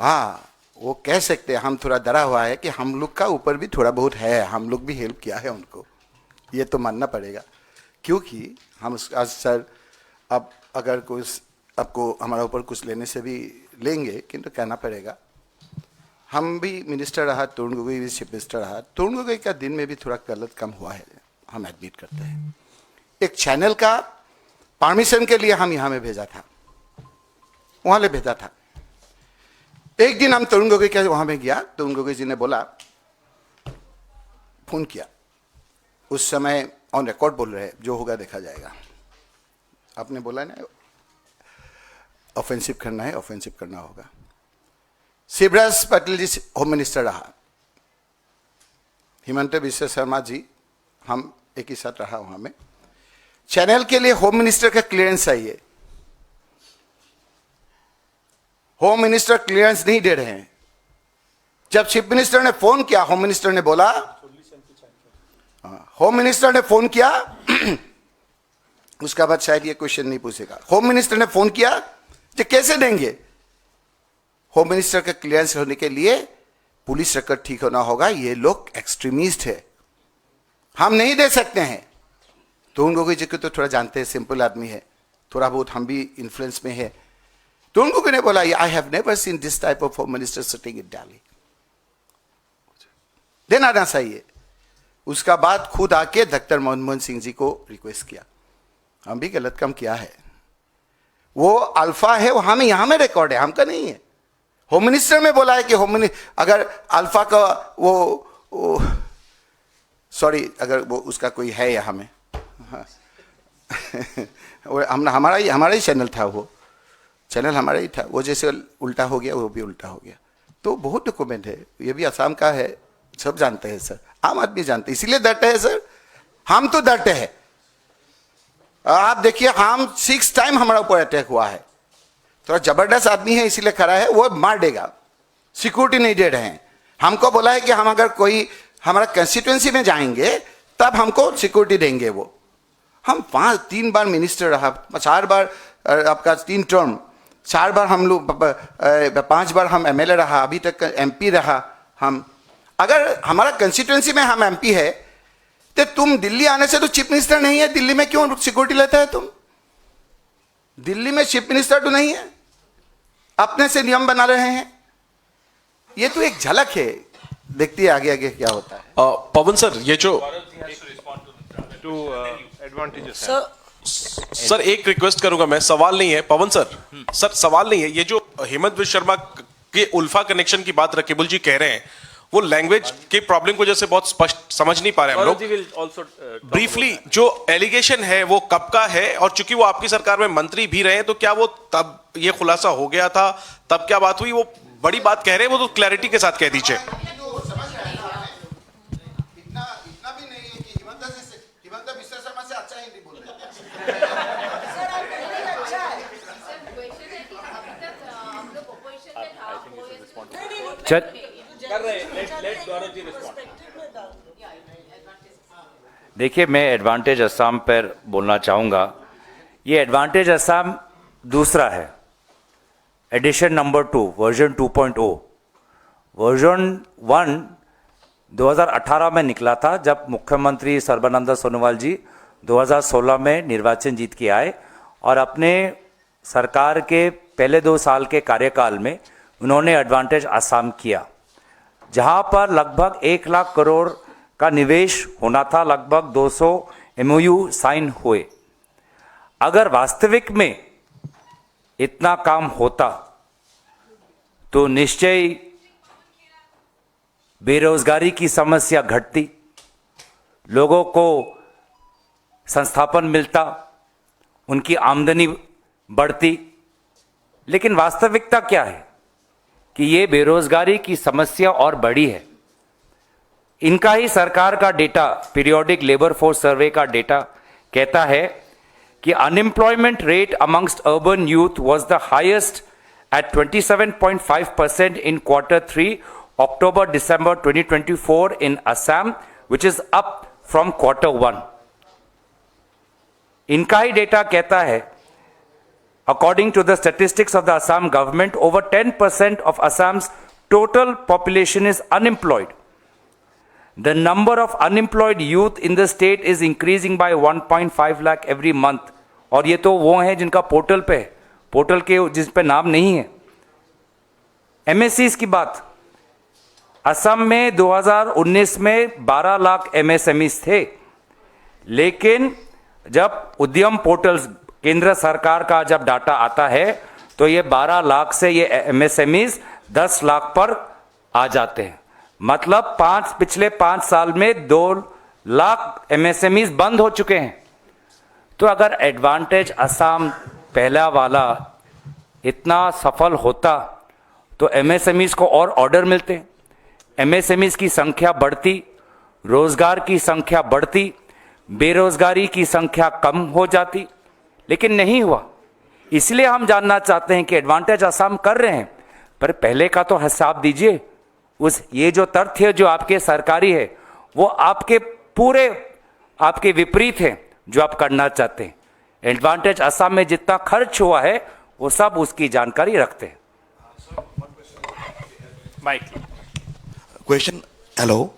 हाँ वो कह सकते हैं, हम थोड़ा डरा हुआ है कि हम लोग का ऊपर भी थोड़ा बहुत है, हम लोग भी हेल्प किया है उनको, ये तो मानना पड़ेगा, क्योंकि हम आज सर अब अगर कुछ आपको हमारा ऊपर कुछ लेने से भी लेंगे, किंतु कहना पड़ेगा हम भी मिनिस्टर रहा, तरुण गोगोई भी चीफ मिनिस्टर रहा, तरुण गोगोई का दिन में भी थोड़ा गलत काम हुआ है, हम एडमिट करते हैं। एक चैनल का परमिशन के लिए हम यहाँ में भेजा था, वहाँ ले भेजा था, एक दिन हम तरुण गोगोई के वहाँ में गया, तरुण गोगोई जी ने बोला, फोन किया, उस समय ऑन रिकॉर्ड बोल रहे, जो होगा देखा जाएगा, आपने बोला ना ऑफेंसिव करना है, ऑफेंसिव करना होगा। शिवराज पाटिल जी होम मिनिस्टर रहा, हेमंत बिस्वा शर्मा जी, हम एक ही साथ रहा वहां में, चैनल के लिए होम मिनिस्टर का क्लियरेंस चाहिए, होम मिनिस्टर क्लियरेंस नहीं दे रहे हैं। जब चीफ मिनिस्टर ने फोन किया, होम मिनिस्टर ने बोला, होम मिनिस्टर ने फोन किया, उसका बाद शायद ये क्वेश्चन नहीं पूछेगा, होम मिनिस्टर ने फोन किया कि कैसे देंगे, होम मिनिस्टर का क्लियरेंस होने के लिए पुलिस रिकॉर्ड ठीक होना होगा, ये लोग एक्सट्रीमिस्ट है, हम नहीं दे सकते हैं। तरुण गोगोई जी को तो थोड़ा जानते हैं, सिंपल आदमी है, थोड़ा बहुत हम भी इन्फ्लुएंस में है। तरुण गोगोई ने बोला, I have never seen this type of home minister sitting in Delhi, देना ना चाहिए। उसका बाद खुद आके डॉक्टर मनमोहन सिंह जी को रिक्वेस्ट किया, हम भी गलत काम किया है, वो अल्फा है, वो हमें यहां में रिकॉर्ड है, हमका नहीं है। होम मिनिस्टर में बोला है कि होम मिनिस्टर अगर अल्फा का वो सॉरी अगर वो उसका कोई है यहाँ में, हाँ। हमारा ही चैनल था, वो चैनल हमारा ही था, वो जैसे उल्टा हो गया वो भी उल्टा हो गया, तो बहुत डॉक्यूमेंट है, ये भी असम का है, सब जानते हैं सर, आम आदमी जानते हैं, इसीलिए डरते हैं सर, हम तो डरते हैं। आप देखिए, हम 6 टाइम हमारा ऊपर अटैक हुआ है, थोड़ा जबरदस्त आदमी है इसीलिए खड़ा है, वो मार देगा, सिक्योरिटी नहीं दे रहे हैं। हमको बोला है कि हम अगर कोई हमारा कंस्टिट्यूएंसी में जाएंगे तब हमको सिक्योरिटी देंगे वो। हम 3 बार मिनिस्टर रहा, 4 बार आपका 3 टर्म, 4 बार हम लोग 5 बार हम एमएलए रहा, अभी तक एमपी रहा। हम अगर हमारा कंस्टिट्यूएंसी में हम एमपी है तो तुम दिल्ली आने से तो चीफ मिनिस्टर नहीं है, दिल्ली में क्यों सिक्योरिटी लेता है तुम? दिल्ली में चीफ मिनिस्टर तो नहीं है, अपने से नियम बना रहे हैं, ये तो एक झलक है, देखती है आगे आगे क्या होता है। पवन सर, ये जो सर एक रिक्वेस्ट करूंगा मैं, सवाल नहीं है पवन सर, सर सवाल नहीं है, ये जो हेमंत बिस्वा शर्मा के उल्फा कनेक्शन की बात रकीबुल जी कह रहे हैं, वो लैंग्वेज के प्रॉब्लम को जैसे बहुत स्पष्ट समझ नहीं पा रहे हम लोग। ब्रीफली जो एलिगेशन है वो कब का है, और चूंकि वो आपकी सरकार में मंत्री भी रहे, तो क्या वो तब ये खुलासा हो गया था, तब क्या बात हुई? वो बड़ी बात कह रहे हैं, वो तो क्लैरिटी के साथ कह दीजिए। इतना भी नहीं है कि हिमंत देखिए, मैं एडवांटेज असम पर बोलना चाहूँगा। ये एडवांटेज असम दूसरा है, एडिशन नंबर 2, वर्जन 2.0। वर्जन 1 2018 में निकला था, जब मुख्यमंत्री सर्बानंद सोनोवाल जी 2016 में निर्वाचन जीत के आए और अपने सरकार के पहले 2 साल के कार्यकाल में उन्होंने एडवांटेज असम किया, जहां पर लगभग 1 लाख करोड़ का निवेश होना था, लगभग 200 MOU साइन हुए। अगर वास्तविक में इतना काम होता तो निश्चय बेरोजगारी की समस्या घटती, लोगों को संस्थापन मिलता, उनकी आमदनी बढ़ती। लेकिन वास्तविकता क्या है कि ये बेरोजगारी की समस्या और बड़ी है। इनका ही सरकार का data, periodic labour force survey का डेटा कहता है कि unemployment rate amongst urban youth was the highest at 27.5% in Q3 October-December 2024 in Assam, which is up from Q1. इनका ही डेटा कहता है, according to the statistics of the Assam government, over 10% of Assam's total population is unemployed. The number of unemployed youth in the state is increasing by 1.5 lakh every month. और ये तो वो हैं जिनका portal पे है, पोर्टल के जिस पे नाम नहीं है। MSCs की बात, असम में 2019 में 12 लाख MSMEs थे, लेकिन जब उद्यम पोर्टल्स केंद्र सरकार का जब डाटा आता है तो ये 12 लाख से ये MSMEs 10 लाख पर आ जाते हैं। मतलब पिछले 5 साल में 2 लाख MSMEs बंद हो चुके हैं। तो अगर एडवांटेज असम पहला वाला इतना सफल होता तो MSMEs को और ऑर्डर मिलते, MSMEs की संख्या बढ़ती, रोजगार की संख्या बढ़ती, बेरोजगारी की संख्या कम हो जाती, लेकिन नहीं हुआ। इसलिए हम जानना चाहते हैं कि एडवांटेज असम कर रहे हैं, पर पहले का तो हिसाब दीजिए। ये जो तथ्य जो आपके सरकारी है वो आपके पूरे आपके विपरीत है जो आप करना चाहते हैं। एडवांटेज असम में जितना खर्च हुआ है वो सब उसकी जानकारी रखते हैं। माइक क्वेश्चन, हेलो,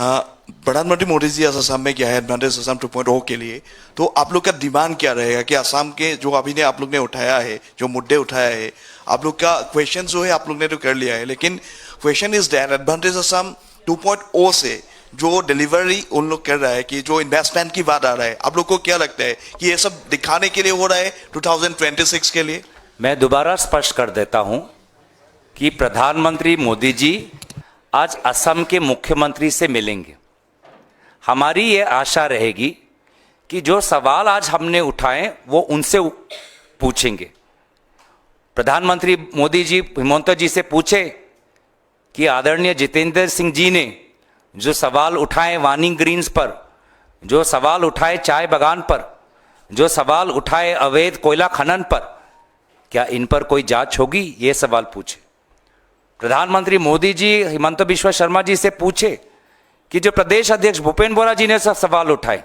प्रधानमंत्री मोदी जी असम में क्या है एडवांटेज असम 2.0 के लिए, तो आप लोग का डिमांड क्या रहेगा कि असम के जो अभी ने आप लोग ने उठाया है, जो मुद्दे उठाया है, आप लोग का क्वेश्चन जो है आप लोग ने तो कर लिया है, लेकिन question is that advantage Assam 2.0 से जो डिलीवरी उन लोग कर रहा है कि जो इन्वेस्टमेंट की बात आ रहा है, आप लोग को क्या लगता है कि ये सब दिखाने के लिए हो रहा है 2026 के लिए? मैं दोबारा स्पष्ट कर देता हूं कि प्रधानमंत्री मोदी जी आज असम के मुख्यमंत्री से मिलेंगे। हमारी ये आशा रहेगी कि जो सवाल आज हमने उठाए वो उनसे पूछेंगे। प्रधानमंत्री मोदी जी हिमंता जी से पूछे कि आदरणीय जितेंद्र सिंह जी ने जो सवाल उठाए वानी ग्रीन्स पर, जो सवाल उठाए चाय बागान पर, जो सवाल उठाए अवैध कोयला खनन पर, क्या इन पर कोई जांच होगी? ये सवाल पूछे। प्रधानमंत्री मोदी जी हिमंता बिश्वा शर्मा जी से पूछे कि जो प्रदेश अध्यक्ष भूपेंद्र बोरा जी ने सब सवाल उठाए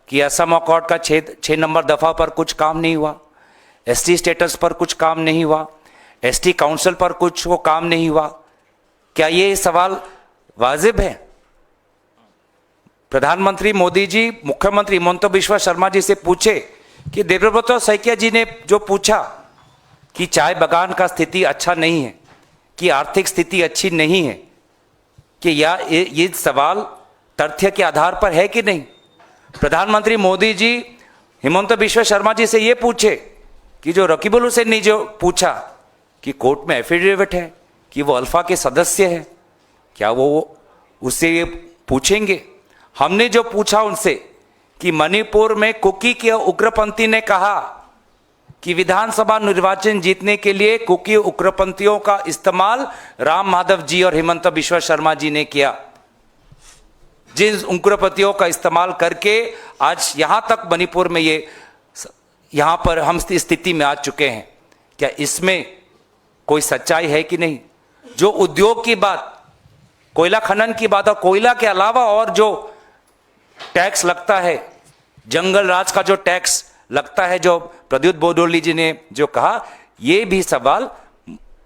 कि असम अकॉर्ड का 6 नंबर दफा पर कुछ काम नहीं हुआ, ST स्टेटस पर कुछ काम नहीं हुआ, ST काउंसिल पर कुछ वो काम नहीं हुआ, क्या ये सवाल वाजिब है? प्रधानमंत्री मोदी जी मुख्यमंत्री हिमंता बिश्वा शर्मा जी से पूछे कि देवेब्रत सैकिया जी ने जो पूछा कि चाय बागान का स्थिति अच्छा नहीं है, कि आर्थिक स्थिति अच्छी नहीं है, कि ये सवाल तथ्य के आधार पर है कि नहीं? प्रधानमंत्री मोदी जी हिमंता बिश्वा शर्मा जी से ये पूछे कि जो रकीबुल हुसैन ने जो पूछा कि कोर्ट में एफिडेविट है कि वो अल्फा के सदस्य हैं, क्या वो उससे ये पूछेंगे? हमने जो पूछा उनसे कि मणिपुर में कुकी के उग्रपंथी ने कहा कि विधानसभा निर्वाचन जीतने के लिए कुकी उग्रपंथियों का इस्तेमाल राम माधव जी और हिमंता बिश्वा शर्मा जी ने किया, जिन उग्रपंथियों का इस्तेमाल करके आज यहां तक मणिपुर में यहां पर हम स्थिति में आ चुके हैं, क्या इसमें कोई सच्चाई है कि नहीं? जो उद्योग की बात, कोयला खनन की बात, और कोयला के अलावा और जो टैक्स लगता है, जंगल राज का जो टैक्स लगता है, जो प्रद्युत बोडोली जी ने जो कहा, ये भी सवाल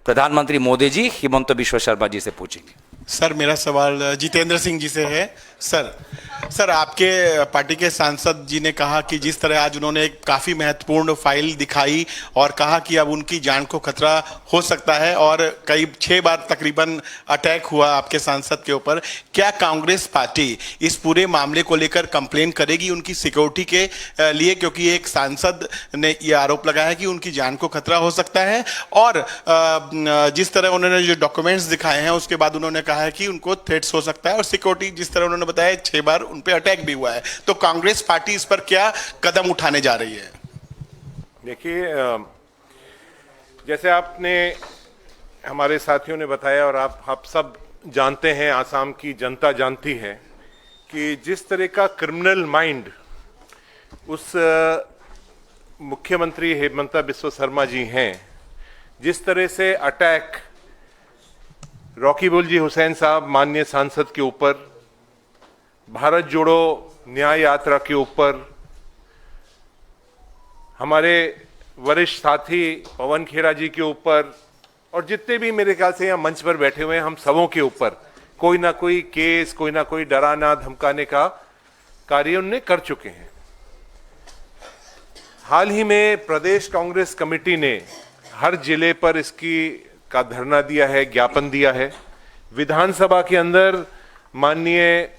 प्रधानमंत्री मोदी जी हिमंत बिश्व शर्मा जी से पूछेंगे। सर मेरा सवाल जितेंद्र सिंह जी से है। सर आपके पार्टी के सांसद जी ने कहा कि जिस तरह आज उन्होंने एक काफ़ी महत्वपूर्ण फाइल दिखाई और कहा कि अब उनकी जान को खतरा हो सकता है और कई 6 बार तकरीबन अटैक हुआ आपके सांसद के ऊपर, क्या कांग्रेस पार्टी इस पूरे मामले को लेकर कंप्लेन करेगी उनकी सिक्योरिटी के लिए, क्योंकि एक सांसद ने यह आरोप लगाया है कि उनकी जान को खतरा हो सकता है, और जिस तरह उन्होंने जो डॉक्यूमेंट्स दिखाए हैं उसके बाद उन्होंने कहा है कि उनको थ्रेट्स हो सकता है, और सिक्योरिटी जिस तरह उन्होंने बताया 6 बार उन पे अटैक भी हुआ है, तो कांग्रेस पार्टी इस पर क्या कदम उठाने जा रही है? देखिए, जैसे आपने हमारे साथियों ने बताया और आप सब जानते हैं, आसाम की जनता जानती है कि जिस तरह का क्रिमिनल माइंड उस मुख्यमंत्री हेमंत बिस्वा शर्मा जी हैं, जिस तरह से अटैक रकीबुल जी हुसैन साहब माननीय सांसद के ऊपर, भारत जोड़ो न्याय यात्रा के ऊपर, हमारे वरिष्ठ साथी पवन खेरा जी के ऊपर, और जितने भी मेरे ख्याल से यहाँ मंच पर बैठे हुए हैं, हम सबों के ऊपर कोई ना कोई केस, कोई ना कोई डराना धमकाने का कार्य उन्होंने कर चुके हैं। हाल ही में प्रदेश कांग्रेस कमेटी ने हर जिले पर इसकी का धरना दिया है, ज्ञापन दिया है। विधानसभा के अंदर माननीय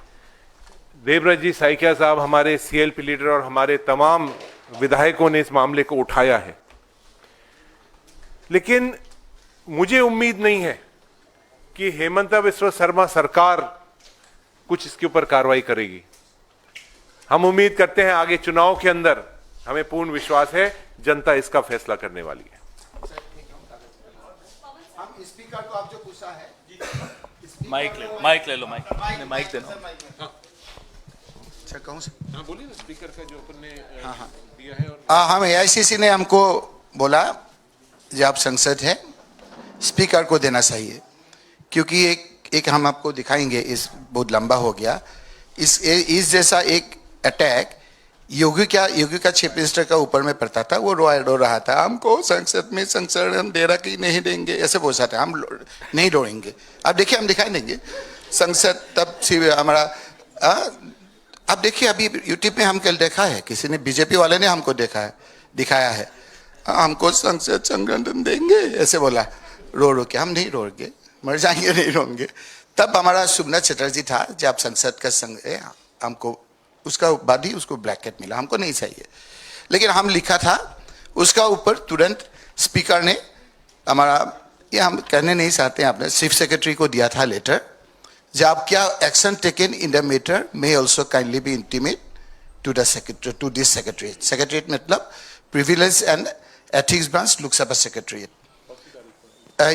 देवराज जी साइकिया साहब, हमारे सीएलपी लीडर, और हमारे तमाम विधायकों ने इस मामले को उठाया है, लेकिन मुझे उम्मीद नहीं है कि हेमंत बिस्वा शर्मा सरकार कुछ इसके ऊपर कार्रवाई करेगी। हम उम्मीद करते हैं आगे चुनाव के अंदर, हमें पूर्ण विश्वास है जनता इसका फैसला करने वाली है। हम स्पीकर को आप जो पूछा है, माइक ले लो, माइक दे दो। अच्छा कहूँ से? हाँ बोलिए ना, स्पीकर का जो अपन ने दिया है। और हम AICC ने हमको बोला जब आप संसद है स्पीकर को देना चाहिए, क्योंकि एक हम आपको दिखाएंगे, इस बहुत लंबा हो गया, इस जैसा एक अटैक योगी का चीफ मिनिस्टर का ऊपर में पड़ता था, वो रो रहा था, हमको संसद में संरक्षण दे रहा कि नहीं देंगे, ऐसे बोल रहा था, हम नहीं रोएंगे। अब देखिए हम दिखाई देंगे संसद, तब हमारा अब देखिए अभी यूट्यूब में हम कल देखा है, किसी ने बीजेपी वाले ने हमको दिखाया है, हमको संसद संगठन देंगे ऐसे बोला, रो के, हम नहीं रोएंगे, मर जाएंगे, नहीं रोएंगे। तब हमारा शुभना चटर्जी था, जब संसद का संघ हमको उसका बाद ही उसको ब्लैकेट मिला, हमको नहीं चाहिए, लेकिन हम लिखा था उसका ऊपर, तुरंत स्पीकर ने हमारा, ये हम कहने नहीं चाहते हैं, आपने चीफ सेक्रेटरी को दिया था लेटर, जब क्या action taken in the matter may also kindly be intimate to the secretary, to this secretariat. Secretariat मतलब privilege and ethics branch, Lok Sabha secretariat.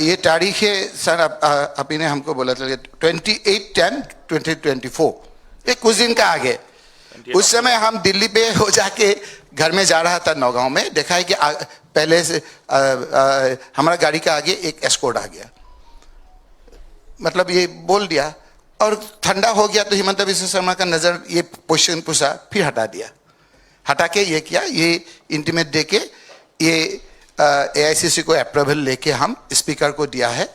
ये तारीख है सर, अभी ने हमको बोला था 28/10/2024, ये कुछ दिन का आगे। उस समय हम दिल्ली पे हो जाके घर में जा रहा था नौगांव में, देखा है कि पहले से हमारा गाड़ी का आगे एक एस्कॉर्ट आ गया, मतलब ये बोल दिया, और ठंडा हो गया तो हिमंत बिस्वा शर्मा का नजर ये क्वेश्चन पूछा, फिर हटा दिया, हटा के ये किया, ये इंटीमेट दे के ये AICC को अप्रूवल लेके हम स्पीकर को दिया है,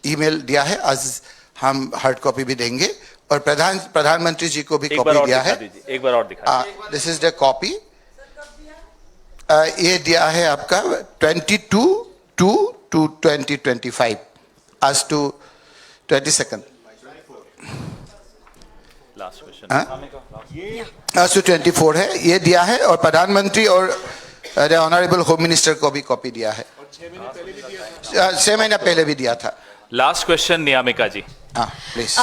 ईमेल दिया है, आज हम हार्ड कॉपी भी देंगे, और प्रधानमंत्री जी को भी कॉपी दिया है। एक बार और दिखा। दिस इज द कॉपी, ये दिया है आपका 22/2/2025 आज टू 22nd लास्ट क्वेश्चन, आज टू 24 है, ये दिया है, और प्रधानमंत्री और ऑनरेबल होम मिनिस्टर को भी कॉपी दिया है, 6 महीना पहले भी दिया था। Last question Niyamika ji. Please.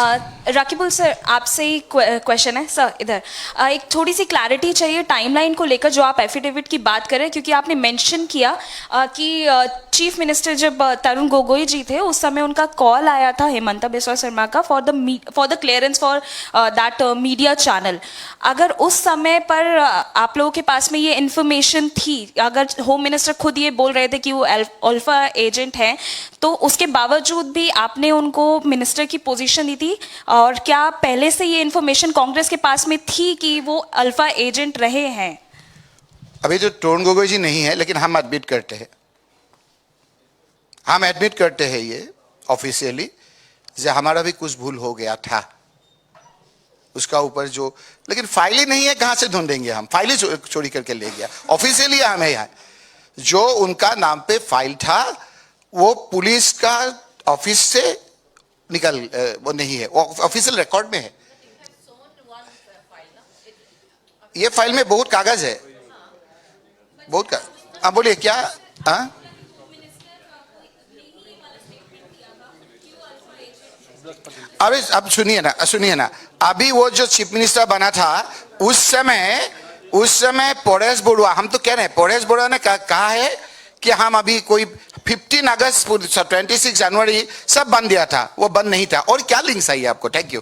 Rakibul sir, आपसे ही क्वेश्चन है सर, इधर एक थोड़ी सी क्लैरिटी चाहिए टाइमलाइन को लेकर, जो आप एफिडेविट की बात करें, क्योंकि आपने मेंशन किया कि चीफ मिनिस्टर जब तरुण गोगोई जी थे उस समय उनका कॉल आया था हेमंता बिस्वा शर्मा का for the clearance for that media channel. अगर उस समय पर आप लोगों के पास में ये इन्फॉर्मेशन थी, अगर होम मिनिस्टर खुद ये बोल रहे थे कि वो अल्फा एजेंट हैं, तो उसके बावजूद भी आपने उनको मिनिस्टर की पोजीशन दी थी, और क्या पहले से ये इन्फॉर्मेशन कांग्रेस के पास में थी कि वो अल्फा एजेंट रहे हैं? अभी तो तरुण गोगोई जी नहीं है, लेकिन हम एडमिट करते हैं, हम एडमिट करते हैं ये ऑफिशियली, जो हमारा भी कुछ भूल हो गया था उसका ऊपर जो, लेकिन फाइल ही नहीं है, कहां से ढूंढेंगे हम? फाइल ही चोरी करके ले गया, ऑफिशियली हमें यहाँ जो उनका नाम पे फाइल था वो पुलिस का ऑफिस से निकल, वो नहीं है, वो ऑफिशियल रिकॉर्ड में है। ये फाइल में बहुत कागज है, बहुत का। हाँ बोलिए क्या? हाँ अभी अब सुनिए ना, अभी वो जो चीफ मिनिस्टर बना था उस समय परेश बरुआ, हम तो कह रहे हैं परेश बरुआ ने कहा है कि हम अभी कोई 15 अगस्त 26 जनवरी सब बंद दिया था, वो बंद नहीं था। और क्या लिंक चाहिए आपको? Thank you.